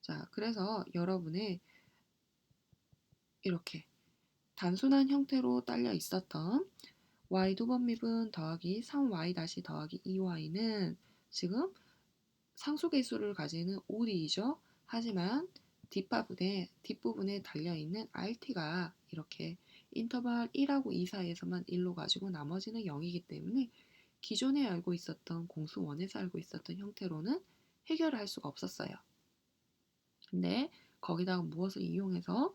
A: 자, 그래서 여러분의 이렇게 단순한 형태로 딸려 있었던 y 두번미분 더하기 3y 다시 더하기 2y는 지금 상수계수를 가지는 OD이죠. 하지만 뒷부분에 달려있는 RT가 이렇게 인터벌 1하고 2 사이에서만 1로 가지고 나머지는 0이기 때문에 기존에 알고 있었던 공수 원에서 알고 있었던 형태로는 해결을 할 수가 없었어요. 근데 거기다가 무엇을 이용해서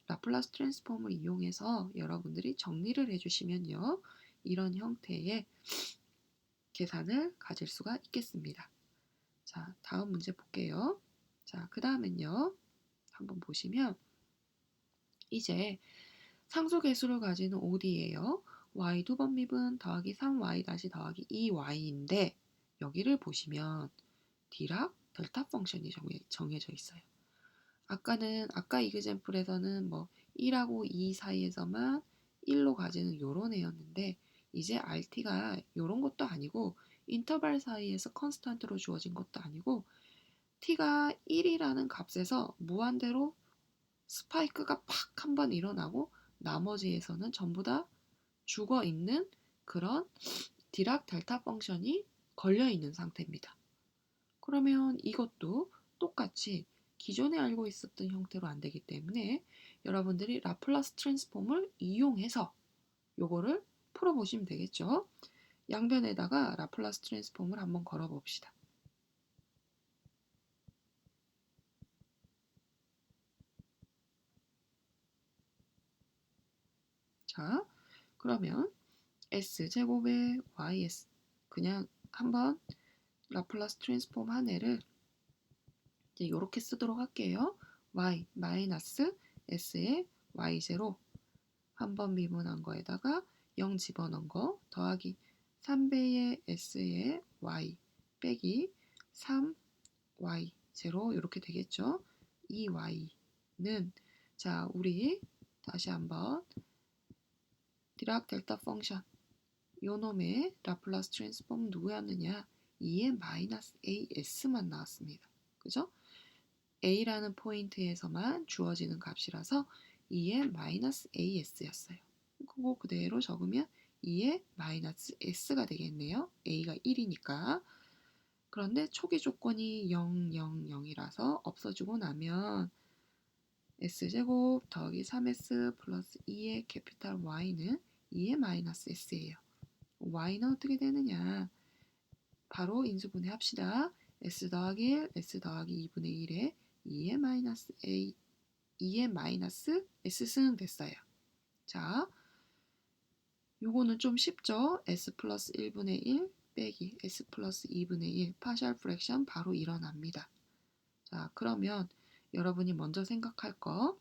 A: 라플라스 트랜스폼을 이용해서 여러분들이 정리를 해주시면요. 이런 형태의 계산을 가질 수가 있겠습니다. 자, 다음 문제 볼게요. 자, 그 다음엔요. 한번 보시면 이제 상수계수를 가지는 OD예요. y 두번미분 더하기 3y 다시 더하기 2y인데 여기를 보시면 디락 델타 펑션이 정해져 있어요. 아까 이그젠플에서는 뭐 1하고 2 사이에서만 1로 가지는 요런 애였는데 이제 RT가 요런 것도 아니고 인터벌 사이에서 컨스탄트로 주어진 것도 아니고 t가 1이라는 값에서 무한대로 스파이크가 팍 한번 일어나고 나머지에서는 전부 다 죽어 있는 그런 디락 델타 펑션이 걸려 있는 상태입니다. 그러면 이것도 똑같이 기존에 알고 있었던 형태로 안 되기 때문에 여러분들이 라플라스 트랜스폼을 이용해서 요거를 풀어보시면 되겠죠. 양변에다가 라플라스 트랜스폼을 한번 걸어봅시다. 자, 그러면 s제곱의 ys 그냥 한번 라플라스 트랜스폼 한 애를 이제 이렇게 쓰도록 할게요. y 마이너스 s의 y0 한번 미분한 거에다가 0 집어넣은 거 더하기 3배의 s의 y 빼기 3y 제로 이렇게 되겠죠. 이 y는 자 우리 다시 한번 디락 델타 펑션 요놈의 라플라스 트랜스폼 누구였느냐 2의 마이너스 as만 나왔습니다. 그죠? a라는 포인트에서만 주어지는 값이라서 2의 마이너스 as였어요. 그거 그대로 적으면 2의 마이너스 s가 되겠네요. a가 1이니까. 그런데 초기 조건이 0, 0, 0이라서 없어지고 나면 s제곱 더하기 3s 플러스 2의 캐피탈 y는 2의 마이너스 s예요. y는 어떻게 되느냐? 바로 인수분해 합시다. s 더하기 1, s 더하기 2분의 1에 2의 마이너스 a, 2의 마이너스 s승 됐어요. 자, 요거는 좀 쉽죠? s 플러스 1분의 1 빼기 s 플러스 2분의 1 파셜 프랙션 바로 일어납니다. 자, 그러면 여러분이 먼저 생각할 거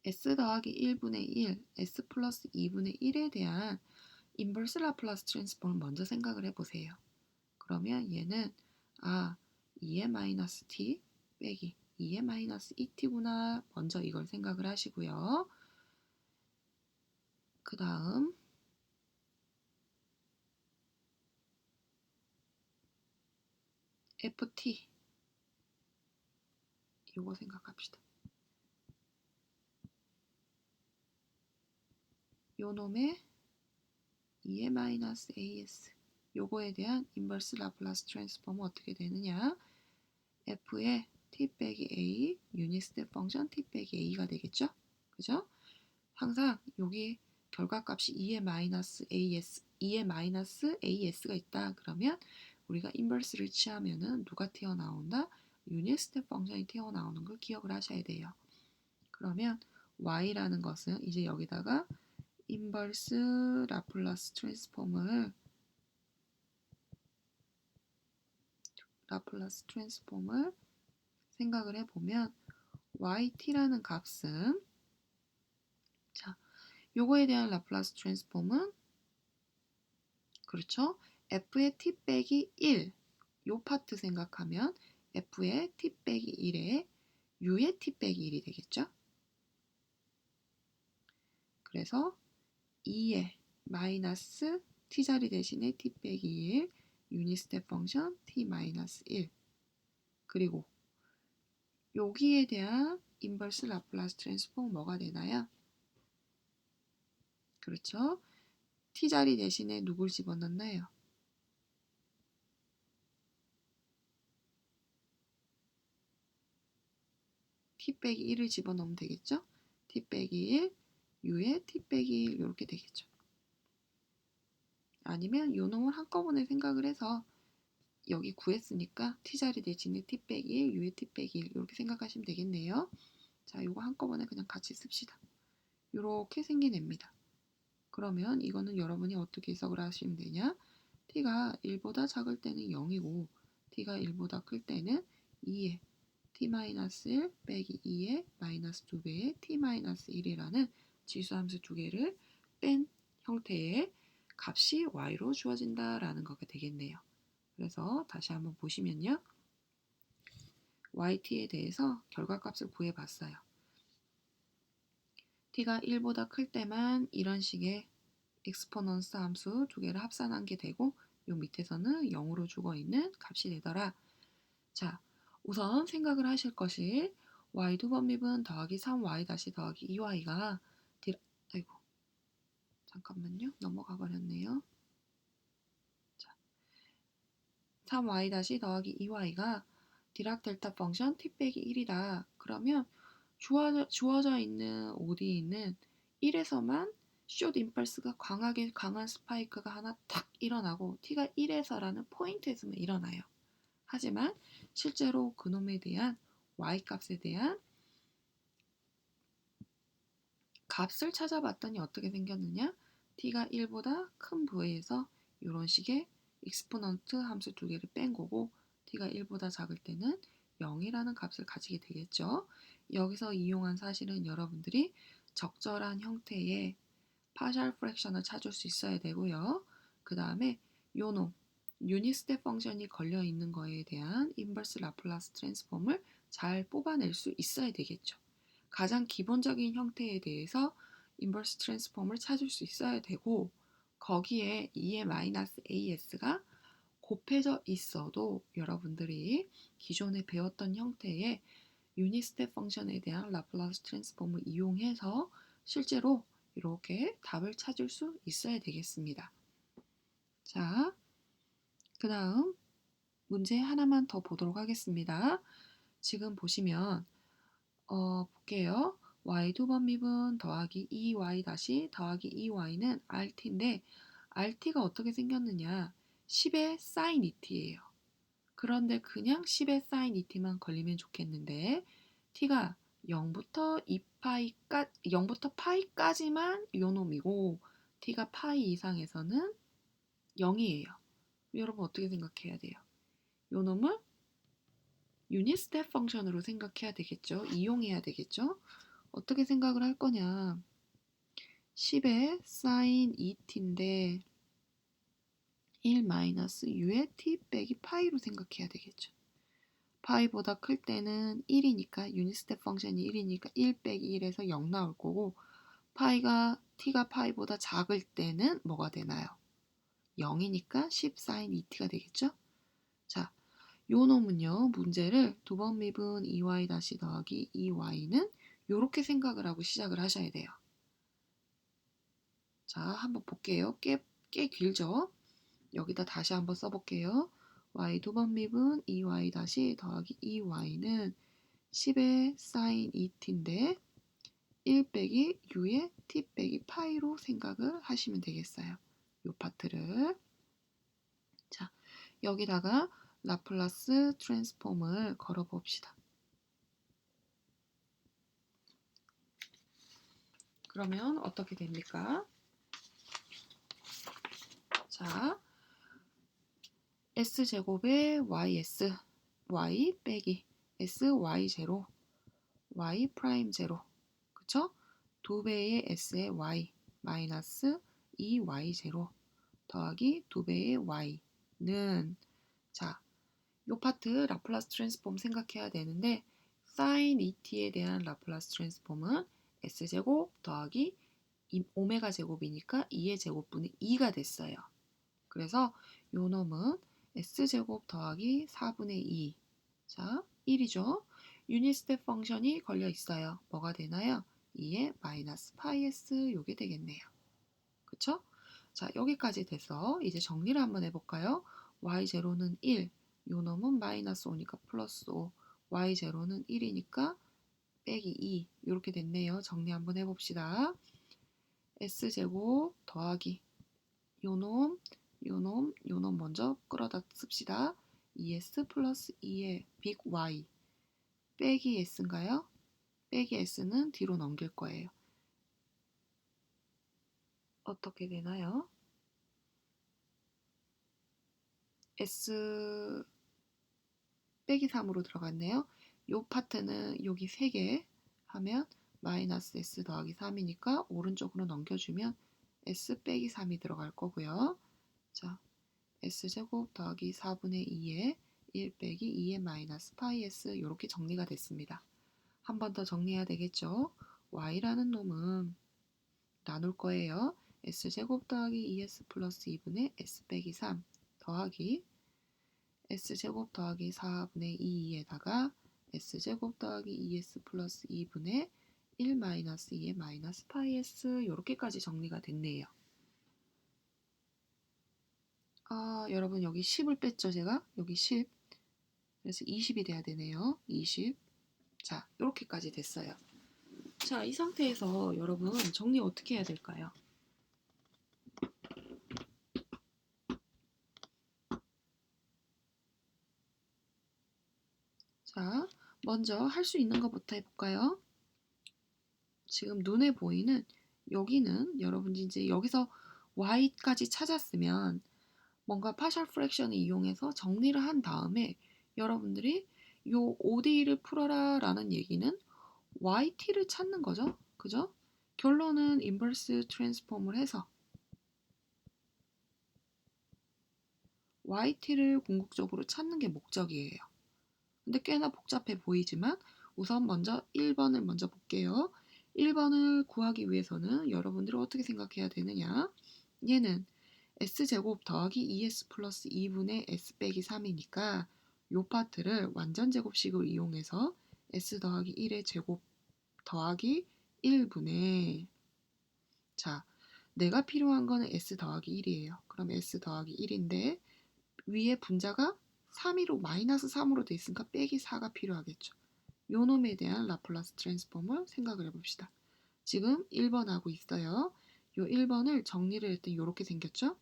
A: s 더하기 1분의 1, s 플러스 2분의 1에 대한 인버스 라플라스 트랜스폼을 먼저 생각을 해보세요. 그러면 얘는 2의 마이너스 t 빼기 2의 마이너스 2t구나. 먼저 이걸 생각을 하시고요. 그 다음 ft 요거 생각합시다. 요 놈의 2의 마이너스 as 요거에 대한 인버스 라플라스 트랜스폼은 어떻게 되느냐? f의 t 빼기 a 유닛 스텝 펑션 t 빼기 a가 되겠죠? 그죠? 항상 여기 결과값이 2의 마이너스 as가 있다. 그러면 우리가 인버스를 취하면은 누가 튀어나온다? 유닛 스텝 펑션이 튀어나오는 걸 기억을 하셔야 돼요. 그러면 y라는 것은 이제 여기다가 인버스 라플라스 트랜스폼을 생각을 해보면 yt라는 값은 자, 요거에 대한 라플라스 트랜스폼은 그렇죠? f의 t 빼기 1 요 파트 생각하면 f의 t 빼기 1에 u의 t 빼기 1이 되겠죠? 그래서 2의 마이너스 t자리 대신에 t 빼기 1 유닛 스텝 펑션 t 마이너스 1 그리고 여기에 대한 인버스 라플라스 트랜스폼 뭐가 되나요? 그렇죠? t자리 대신에 누굴 집어넣나요? t 빼기 1을 집어넣으면 되겠죠? t 빼기 1 u의 t 빼기 1 이렇게 되겠죠. 아니면 요 놈을 한꺼번에 생각을 해서 여기 구했으니까 t자리 대신에 t 빼기 1 u의 t 빼기 1 이렇게 생각하시면 되겠네요. 자, 요거 한꺼번에 그냥 같이 씁시다. 요렇게 생긴 애입니다. 그러면 이거는 여러분이 어떻게 해석을 하시면 되냐? t가 1보다 작을 때는 0이고 t가 1보다 클 때는 2의 t-1 빼기 2의 마이너스 2배의 t-1이라는 지수함수 두 개를 뺀 형태의 값이 y로 주어진다라는 거가 되겠네요. 그래서 다시 한번 보시면요. yt에 대해서 결과값을 구해봤어요. t가 1보다 클 때만 이런 식의 엑스포넌스 함수 두 개를 합산한 게 되고 요 밑에서는 0으로 죽어있는 값이 되더라. 자, 우선 생각을 하실 것이 y2 번립은 더하기 3y 다시 더하기 2y가 아이고 잠깐만요. 넘어가 버렸네요. 자, 3y 다시 더하기 2y가 디락 델타 펑션 t 빼기 1이다. 그러면 주어져 있는 ODE는 1에서만 숏 임펄스가 강한 스파이크가 하나 탁 일어나고 t가 1에서라는 포인트에서만 일어나요. 하지만 실제로 그놈에 대한 y값에 대한 값을 찾아봤더니 어떻게 생겼느냐? t가 1보다 큰 부에서 이런 식의 익스포넌트 함수 두 개를 뺀 거고 t가 1보다 작을 때는 0이라는 값을 가지게 되겠죠. 여기서 이용한 사실은 여러분들이 적절한 형태의 파셜 프랙션을 찾을 수 있어야 되고요. 그 다음에 요놈 유닛 스텝 펑션이 걸려 있는 거에 대한 인버스 라플라스 트랜스폼을 잘 뽑아낼 수 있어야 되겠죠. 가장 기본적인 형태에 대해서 인버스 트랜스폼을 찾을 수 있어야 되고 거기에 2의 마이너스 as가 곱해져 있어도 여러분들이 기존에 배웠던 형태의 유닛 스텝 펑션에 대한 라플라스 트랜스폼을 이용해서 실제로 이렇게 답을 찾을 수 있어야 되겠습니다. 자, 그 다음 문제 하나만 더 보도록 하겠습니다. 지금 보시면 볼게요. y 두 번 미분 더하기 2y 다시 더하기 2y는 rt인데 rt가 어떻게 생겼느냐? 10의 sin 2t예요. 그런데 그냥 10의 sin 2t만 걸리면 좋겠는데 t가 0부터 파이까지만 요 놈이고 t가 파이 이상에서는 0이에요. 여러분 어떻게 생각해야 돼요? 요 놈을 유닛 스텝 펑션으로 생각해야 되겠죠. 이용해야 되겠죠. 어떻게 생각을 할 거냐. 10의 sin 2t인데 1-u의 t 빼기 파이로 생각해야 되겠죠. 파이보다 클 때는 1이니까 유닛 스텝 펑션이 1이니까 1 빼기 1에서 0 나올 거고 t가 파이보다 작을 때는 뭐가 되나요? 0이니까 10 sin 2t가 되겠죠. 자, 요 놈은요. 문제를 두 번 미분 2y 다시 더하기 2y는 요렇게 생각을 하고 시작을 하셔야 돼요. 자, 한번 볼게요. 꽤 길죠? 여기다 다시 한번 써볼게요. y 두 번 미분 2y 다시 더하기 2y는 10의 sin 2t인데 1 빼기 u의 t 빼기 파이로 생각을 하시면 되겠어요. 요 파트를. 자, 여기다가 라플라스 트랜스폼을 걸어 봅시다. 그러면 어떻게 됩니까? 자, s제곱의 ys, y 빼기 sy0, y 프라임 제로, 그쵸? 2배의 s의 y 마이너스 2y0 더하기 2배의 y는 자, 요 파트 라플라스 트랜스폼 생각해야 되는데 sin 2t에 대한 라플라스 트랜스폼은 s제곱 더하기 오메가 제곱이니까 2의 제곱분의 2가 됐어요. 그래서 요 놈은 s제곱 더하기 4분의 2. 자, 1이죠. 유닛 스텝 펑션이 걸려 있어요. 뭐가 되나요? 2의 마이너스 파이 s 요게 되겠네요. 그쵸? 자, 여기까지 돼서 이제 정리를 한번 해볼까요? y0는 1, 요 놈은 마이너스 5니까 플러스 5, y0는 1이니까 빼기 2 이렇게 됐네요. 정리 한번 해봅시다. s제곱 더하기 요놈, 요놈, 요놈 먼저 끌어다 씁시다. 2s 플러스 2의 빅 y 빼기 s인가요? 빼기 s는 뒤로 넘길 거예요. 어떻게 되나요? s 빼기 3으로 들어갔네요. 요 파트는 여기 3개 하면 마이너스 s 더하기 3이니까 오른쪽으로 넘겨주면 s 빼기 3이 들어갈 거고요. 자, s제곱 더하기 4분의 2에 1 빼기 2의 마이너스 파이 s 이렇게 정리가 됐습니다. 한 번 더 정리해야 되겠죠. y라는 놈은 나눌 거예요. s제곱 더하기 2s 플러스 2분의 s 빼기 3 더하기 s제곱 더하기 4분의 2에다가 s제곱 더하기 2s 플러스 2분의 1 마이너스 2의 마이너스 파이 s 이렇게까지 정리가 됐네요. 여러분 여기 10을 뺐죠 제가? 여기 10 그래서 20이 돼야 되네요. 20 자, 이렇게까지 됐어요. 자, 이 상태에서 여러분 정리 어떻게 해야 될까요? 자, 먼저 할 수 있는 것부터 해볼까요? 지금 눈에 보이는 여기는 여러분 이제 여기서 y까지 찾았으면 뭔가 파셜 프랙션을 이용해서 정리를 한 다음에 여러분들이 요 ODE를 풀어라 라는 얘기는 yt를 찾는 거죠. 그죠? 결론은 인버스 트랜스폼을 해서 yt를 궁극적으로 찾는 게 목적이에요. 근데 꽤나 복잡해 보이지만 우선 먼저 1번을 먼저 볼게요. 1번을 구하기 위해서는 여러분들이 어떻게 생각해야 되느냐. 얘는 s제곱 더하기 2s 플러스 2분의 s 빼기 3이니까 요 파트를 완전제곱식을 이용해서 s 더하기 1의 제곱 더하기 1분의 자, 내가 필요한 거는 s 더하기 1이에요. 그럼 s 더하기 1인데 위에 분자가 3으로 마이너스 3으로 돼 있으니까 빼기 4가 필요하겠죠. 요 놈에 대한 라플라스 트랜스폼을 생각을 해봅시다. 지금 1번 하고 있어요. 요 1번을 정리를 했더니 이렇게 생겼죠.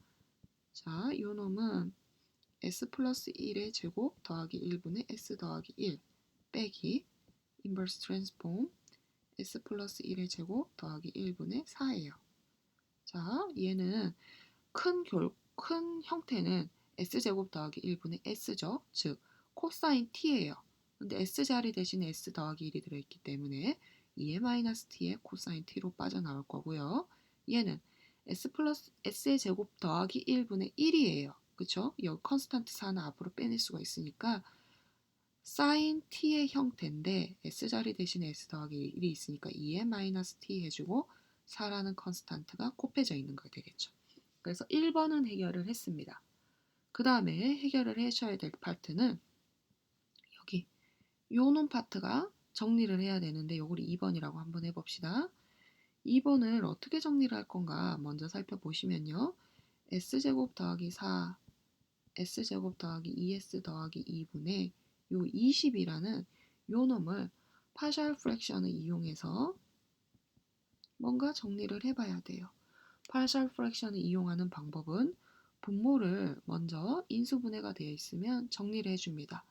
A: 자, 요 놈은 s 플러스 1의 제곱 더하기 1분의 s 더하기 1 빼기 인버스 트랜스폼 s 플러스 1의 제곱 더하기 1분의 4예요. 자, 얘는 큰 형태는 s제곱 더하기 1분의 s죠. 즉 코사인 t예요. 근데 s자리 대신에 s 더하기 1이 들어있기 때문에 2의 마이너스 t의 코사인 t로 빠져나올 거고요. 얘는 s의 제곱 더하기 1분의 1이에요. 그쵸? 여기 컨스탄트 4는 앞으로 빼낼 수가 있으니까 사인 t의 형태인데 s자리 대신에 s 더하기 1이 있으니까 2의 마이너스 t 해주고 4라는 컨스탄트가 곱해져 있는 거 되겠죠. 그래서 1번은 해결을 했습니다. 그 다음에 해결을 하셔야 될 파트는 여기 요놈 파트가 정리를 해야 되는데 요걸 2번이라고 한번 해봅시다. 2번을 어떻게 정리를 할 건가 먼저 살펴보시면요. s제곱 더하기 4 s제곱 더하기 2s 더하기 2분의 요 20이라는 요 놈을 파셜 프랙션을 이용해서 뭔가 정리를 해봐야 돼요. 파셜 프랙션을 이용하는 방법은 분모를 먼저 인수분해가 되어 있으면 정리를 해줍니다.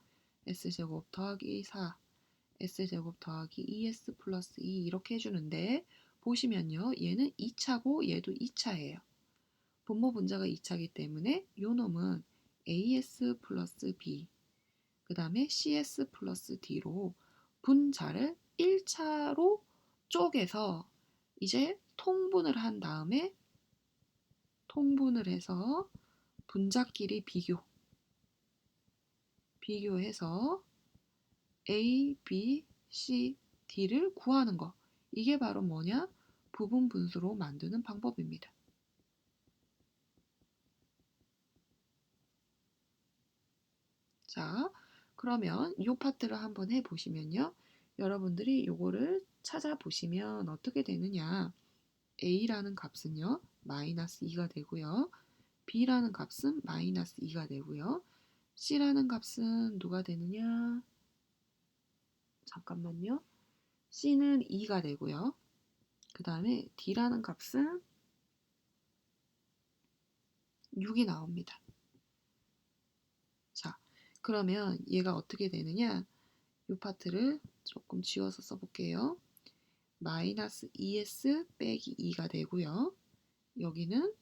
A: s제곱 더하기 4 s제곱 더하기 2s 플러스 2 이렇게 해주는데 보시면요. 얘는 2차고 얘도 2차예요. 분모 분자가 2차이기 때문에 요 놈은 as 플러스 b 그 다음에 cs 플러스 d로 분자를 1차로 쪼개서 이제 통분을 한 다음에 통분을 해서 분자끼리 비교해서 A, B, C, D를 구하는 거. 이게 바로 뭐냐? 부분 분수로 만드는 방법입니다. 자, 그러면 이 파트를 한번 해보시면요. 여러분들이 요거를 찾아보시면 어떻게 되느냐. A라는 값은요. 마이너스 2가 되고요. B라는 값은 마이너스 2가 되고요. C라는 값은 누가 되느냐? 잠깐만요. C는 2가 되고요. 그 다음에 D라는 값은 6이 나옵니다. 자, 그러면 얘가 어떻게 되느냐? 이 파트를 조금 지워서 써볼게요. 마이너스 2s 빼기 2가 되고요. 여기는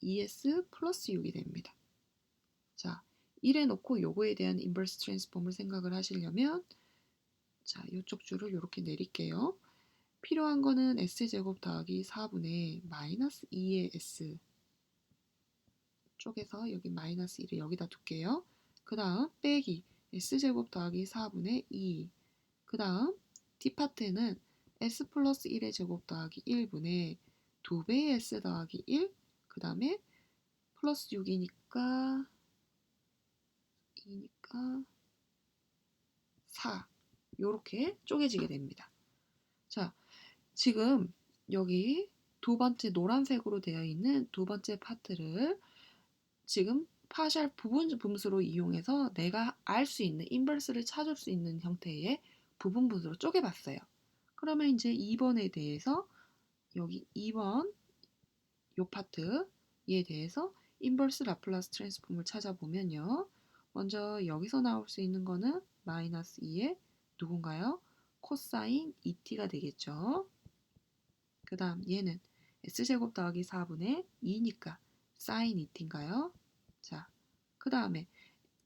A: 2s 플러스 6이 됩니다. 자, 이래 놓고 요거에 대한 인버스 트랜스폼을 생각을 하시려면 자, 이쪽 줄을 이렇게 내릴게요. 필요한 거는 s제곱 더하기 4분의 마이너스 2의 s 쪽에서 여기 마이너스 1을 여기다 둘게요. 그 다음 빼기 s제곱 더하기 4분의 2 그 다음 D파트는 s 플러스 1의 제곱 더하기 1분의 2배의 s 더하기 1 그 다음에 플러스 6이니까 4 요렇게 쪼개지게 됩니다. 자, 지금 여기 두 번째 노란색으로 되어 있는 두 번째 파트를 지금 파셜 부분 분수로 이용해서 내가 알 수 있는 인버스를 찾을 수 있는 형태의 부분 분수로 쪼개봤어요. 그러면 이제 2번에 대해서 여기 2번 요 파트에 대해서 인버스 라플라스 트랜스폼을 찾아보면요. 먼저 여기서 나올 수 있는 거는 마이너스 2의 누군가요? 코사인 2t가 되겠죠. 그 다음 얘는 s제곱 더하기 4분의 2니까 사인 2t인가요? 자, 그 다음에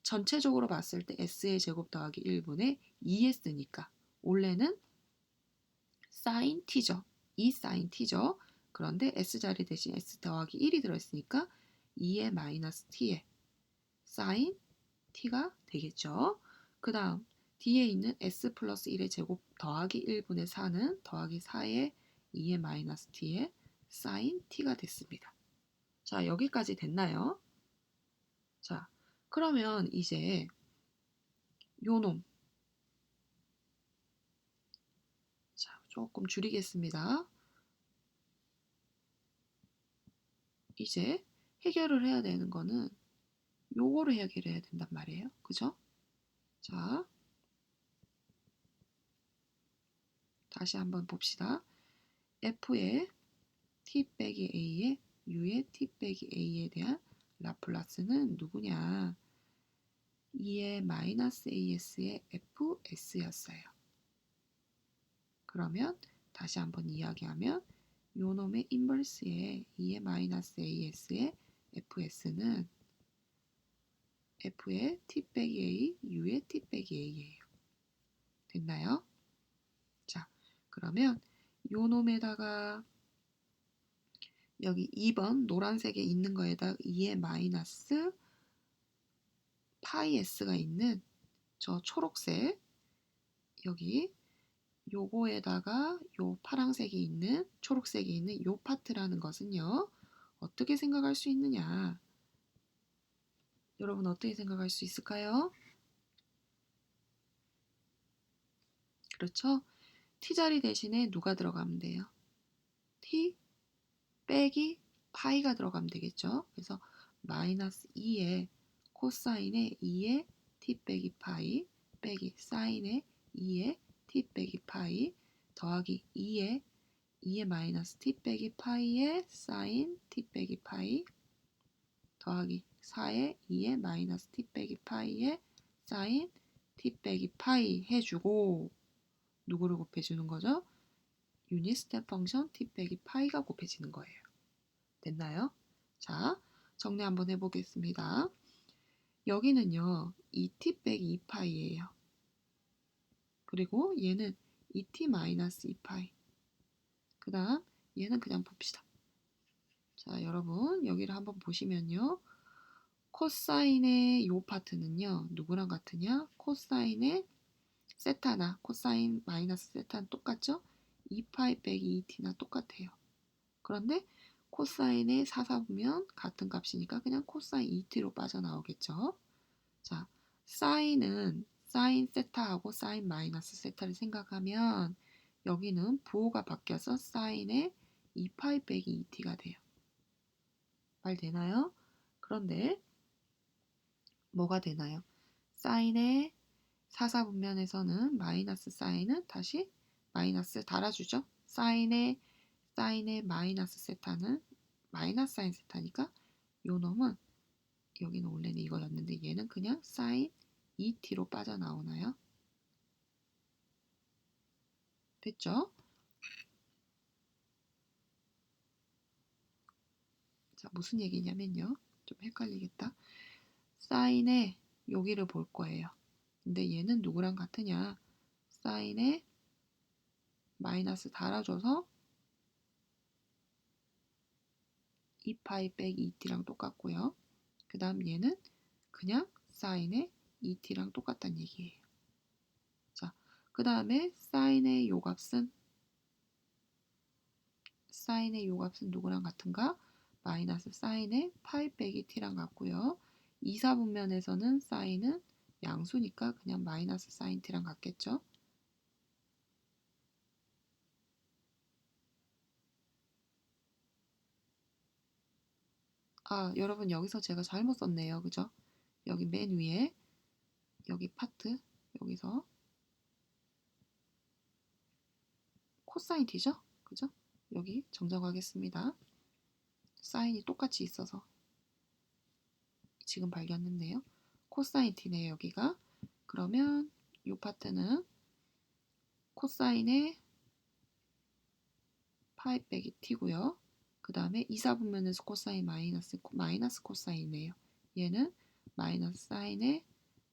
A: 전체적으로 봤을 때 s의 제곱 더하기 1분의 2s니까 원래는 사인 t죠. 2 사인 t죠. 그런데 s자리 대신 s 더하기 1이 들어있으니까 2의 마이너스 t에 사인 t가 되겠죠. 그 다음 뒤에 있는 s 플러스 1의 제곱 더하기 1분의 4는 더하기 4의 2의 마이너스 t에 사인 t가 됐습니다. 자, 여기까지 됐나요? 자, 그러면 이제 요놈 자, 조금 줄이겠습니다. 이제 해결을 해야 되는 거는 요거를 해결해야 된단 말이에요. 그죠? 자, 다시 한번 봅시다. f의 t 빼기 a의 u의 t 빼기 a에 대한 라플라스는 누구냐? 2의 마이너스 as의 fs였어요. 그러면 다시 한번 이야기하면 요 놈의 인버스의 2의 마이너스 as의 fs는 f의 t 빼기 a, u의 t 빼기 a예요. 됐나요? 자, 그러면 요 놈에다가 여기 2번 노란색에 있는 거에다가 2의 마이너스 파이 s가 있는 저 초록색 여기 요거에다가 요 파란색이 있는 초록색이 있는 요 파트라는 것은요. 어떻게 생각할 수 있느냐? 여러분 어떻게 생각할 수 있을까요? 그렇죠? t자리 대신에 누가 들어가면 돼요? t 빼기 파이가 들어가면 되겠죠? 그래서 마이너스 2의 코사인의 2의 t 빼기 파이 빼기 사인의 2의 t 빼기 파이 더하기 2의 마이너스 t 빼기 파이의 사인 t 빼기 파이 더하기 4의 2의 마이너스 t 빼기 파이의 사인 t 빼기 파이 해주고 누구를 곱해주는 거죠? 유닛 스텝 펑션 t 빼기 파이가 곱해지는 거예요. 됐나요? 자, 정리 한번 해보겠습니다. 여기는요, 2t 빼기 2파이예요. 그리고 얘는 2t 마이너스 2파이. 그 다음 얘는 그냥 봅시다. 자, 여러분 여기를 한번 보시면요. 코사인의 요 파트는요. 누구랑 같으냐? 코사인의 세타나 코사인 마이너스 세타는 똑같죠? 2파이 빼기 2t나 똑같아요. 그런데 코사인의 사사보면 같은 값이니까 그냥 코사인 2t로 빠져나오겠죠. 자, 사인은 사인 세타하고 사인 마이너스 세타를 생각하면 여기는 부호가 바뀌어서 사인의 2파이 빼기 2t가 돼요. 말 되나요? 그런데 뭐가 되나요? 사인의 사사분면에서는 마이너스 사인은 다시 마이너스 달아주죠. 사인의 마이너스 세타는 마이너스 사인 세타니까 요 놈은 여기는 원래는 이거였는데 얘는 그냥 사인 2t로 빠져나오나요? 됐죠? 자, 무슨 얘기냐면요. 좀 헷갈리겠다. 사인의 여기를 볼 거예요. 근데 얘는 누구랑 같으냐? 사인의 마이너스 달아줘서 2파이 빼기 2t랑 똑같고요. 그 다음 얘는 그냥 사인의 2t랑 똑같다는 얘기예요. 자, 그 다음에 사인의 요 값은 누구랑 같은가? 마이너스 사인의 파이 빼기 t랑 같고요. 이사분면에서는 사인은 양수니까 그냥 마이너스 사인 t랑 같겠죠. 아, 여러분 여기서 제가 잘못 썼네요. 그죠? 여기 맨 위에 여기 파트 여기서 코사인 t죠? 그죠? 여기 정정하겠습니다. 사인이 똑같이 있어서 지금 발견했네요. 코사인 t네요, 여기가. 그러면 이 파트는 코사인의 파이 빼기 t고요. 그 다음에 이사분면에서 코사인 마이너스 코사인이네요. 얘는 마이너스 사인의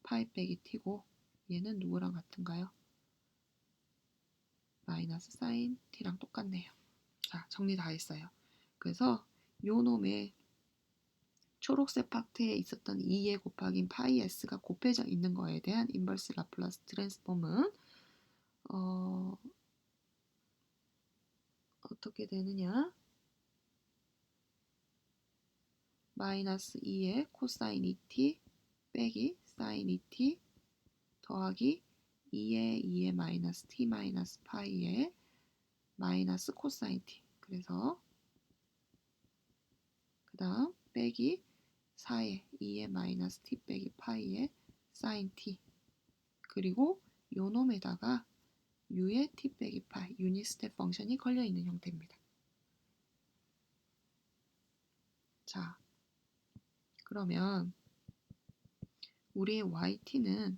A: 파이 빼기 t고 얘는 누구랑 같은가요? 마이너스 사인 t랑 똑같네요. 자, 정리 다 했어요. 그래서 요 놈의 초록색 파트에 있었던 2에 곱하기 파이 s가 곱해져 있는 거에 대한 인버스 라플라스 트랜스폼은 어떻게 되느냐? 마이너스 2의 코사인 2t 빼기 사인 2t 더하기 2의 마이너스 t 마이너스 파이의 마이너스 코사인 t. 그래서 그 다음 빼기 4에 2의 마이너스 t 빼기 파이의 사인 t 그리고 요 놈에다가 u의 t 빼기 파이 유닛 스텝 펑션이 걸려있는 형태입니다. 자, 그러면 우리의 yt는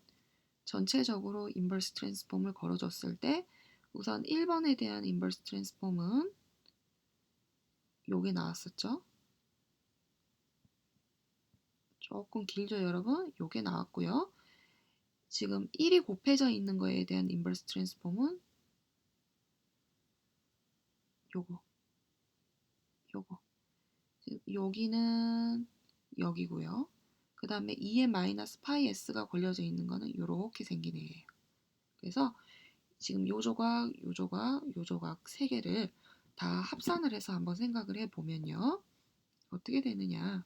A: 전체적으로 인버스 트랜스폼을 걸어줬을 때 우선 1번에 대한 인버스 트랜스폼은 요게 나왔었죠. 조금 길죠 여러분? 요게 나왔고요. 지금 1이 곱해져 있는 거에 대한 인버스 트랜스폼은 요거 여기는 여기고요. 그 다음에 2의 마이너스 파이 s가 걸려져 있는 거는 이렇게 생긴 애예요. 그래서 지금 요 조각, 요 조각, 요 조각 세 개를 다 합산을 해서 한번 생각을 해보면요. 어떻게 되느냐.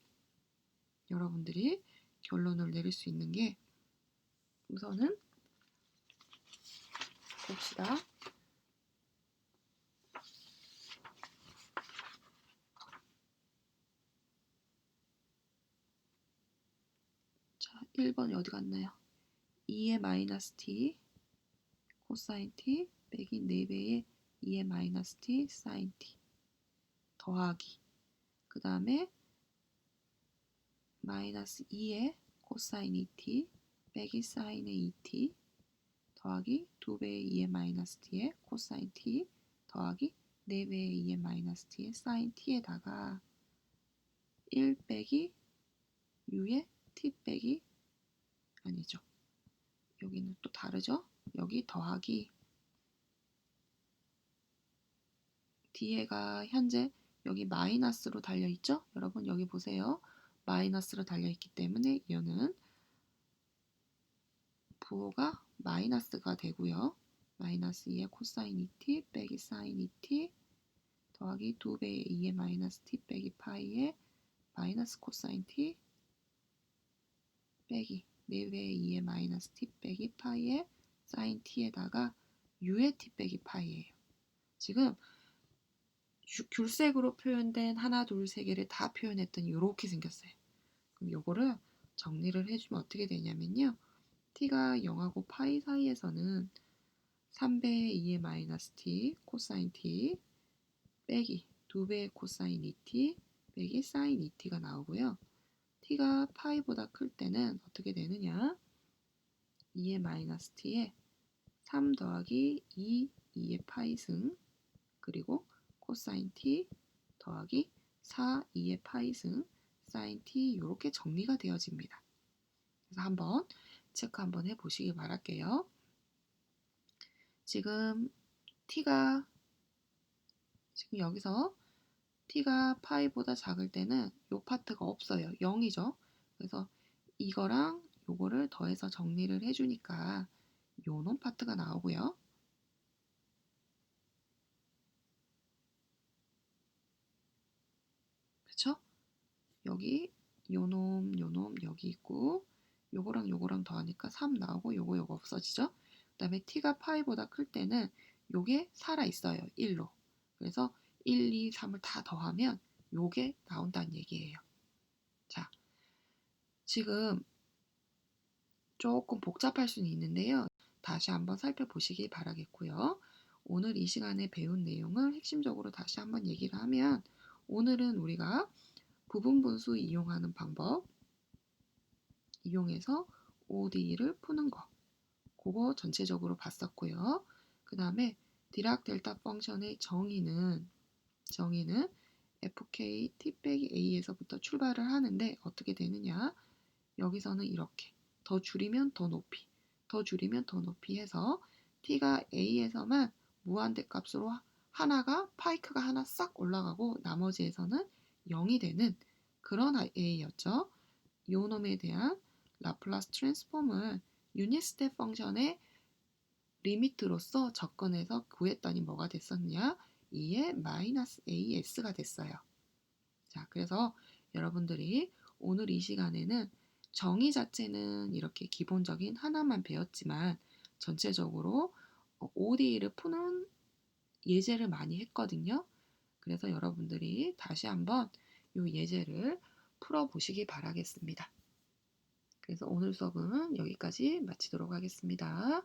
A: 여러분들이 결론을 내릴 수 있는 게 우선은 봅시다. 자, 1번이 어디 갔나요? 2의 마이너스 t 코사인 t 빼기 4배의 2의 마이너스 t 사인 t 더하기 그 다음에 마이너스 2의 코사인 2t 빼기 사인의 2t 더하기 2배의 2의 마이너스 t의 코사인 t 더하기 4배의 2의 마이너스 t의 사인 t에다가 1 빼기 u의 t 빼기 아니죠. 여기는 또 다르죠. 여기 더하기 뒤에가 현재 여기 마이너스로 달려있죠. 여러분 여기 보세요. 마이너스로 달려있기 때문에 이거는 부호가 마이너스가 되고요. 마이너스 2의 코사인 2t 빼기 사인 2t 더하기 2배의 2의 마이너스 t 빼기 파이의 마이너스 코사인 t 빼기 4배의 2의 마이너스 t 빼기 파이의 사인 t에다가 u의 t 빼기 파이예요. 지금 귤색으로 표현된 하나, 둘, 세 개를 다 표현했더니 이렇게 생겼어요. 그럼 요거를 정리를 해주면 어떻게 되냐면요. t가 0하고 파이 사이에서는 3배의 2의 마이너스 t 코사인 t 빼기 2배의 코사인 2t 빼기 사인 2t가 나오고요. t가 파이보다 클 때는 어떻게 되느냐 2의 마이너스 t에 3 더하기 2의 파이승 그리고 코사인 t 더하기 4, 2의 파이승 사인 t 이렇게 정리가 되어집니다. 그래서 한번 체크 한번 해보시기 바랄게요. 지금 t가 지금 여기서 t가 파이보다 작을 때는 요 파트가 없어요. 0이죠. 그래서 이거랑 요거를 더해서 정리를 해주니까 요놈 파트가 나오고요. 그쵸? 여기 요놈 여기 있고 요거랑 요거랑 더하니까 3 나오고 요거 없어지죠? 그 다음에 t가 파이보다 클 때는 요게 살아있어요. 1로. 그래서 1, 2, 3을 다 더하면 요게 나온다는 얘기예요. 자, 지금 조금 복잡할 수는 있는데요. 다시 한번 살펴보시기 바라겠고요. 오늘 이 시간에 배운 내용을 핵심적으로 다시 한번 얘기를 하면 오늘은 우리가 부분분수 이용하는 방법 이용해서 ODE를 푸는 거 그거 전체적으로 봤었고요. 그 다음에 디락 델타 펑션의 정의는 fk t 빼기 a에서부터 출발을 하는데 어떻게 되느냐 여기서는 이렇게 더 줄이면 더 높이 더 줄이면 더 높이 해서 t가 a에서만 무한대값으로 하나가 파이크가 하나 싹 올라가고 나머지에서는 0이 되는 그런 a였죠. 요 놈에 대한 라플라스 트랜스폼을 유닛 스텝 펑션의 리미트로서 접근해서 구했더니 뭐가 됐었냐 2의 마이너스 as가 됐어요. 자, 그래서 여러분들이 오늘 이 시간에는 정의 자체는 이렇게 기본적인 하나만 배웠지만 전체적으로 ODE를 푸는 예제를 많이 했거든요. 그래서 여러분들이 다시 한번 이 예제를 풀어보시기 바라겠습니다. 그래서 오늘 수업은 여기까지 마치도록 하겠습니다.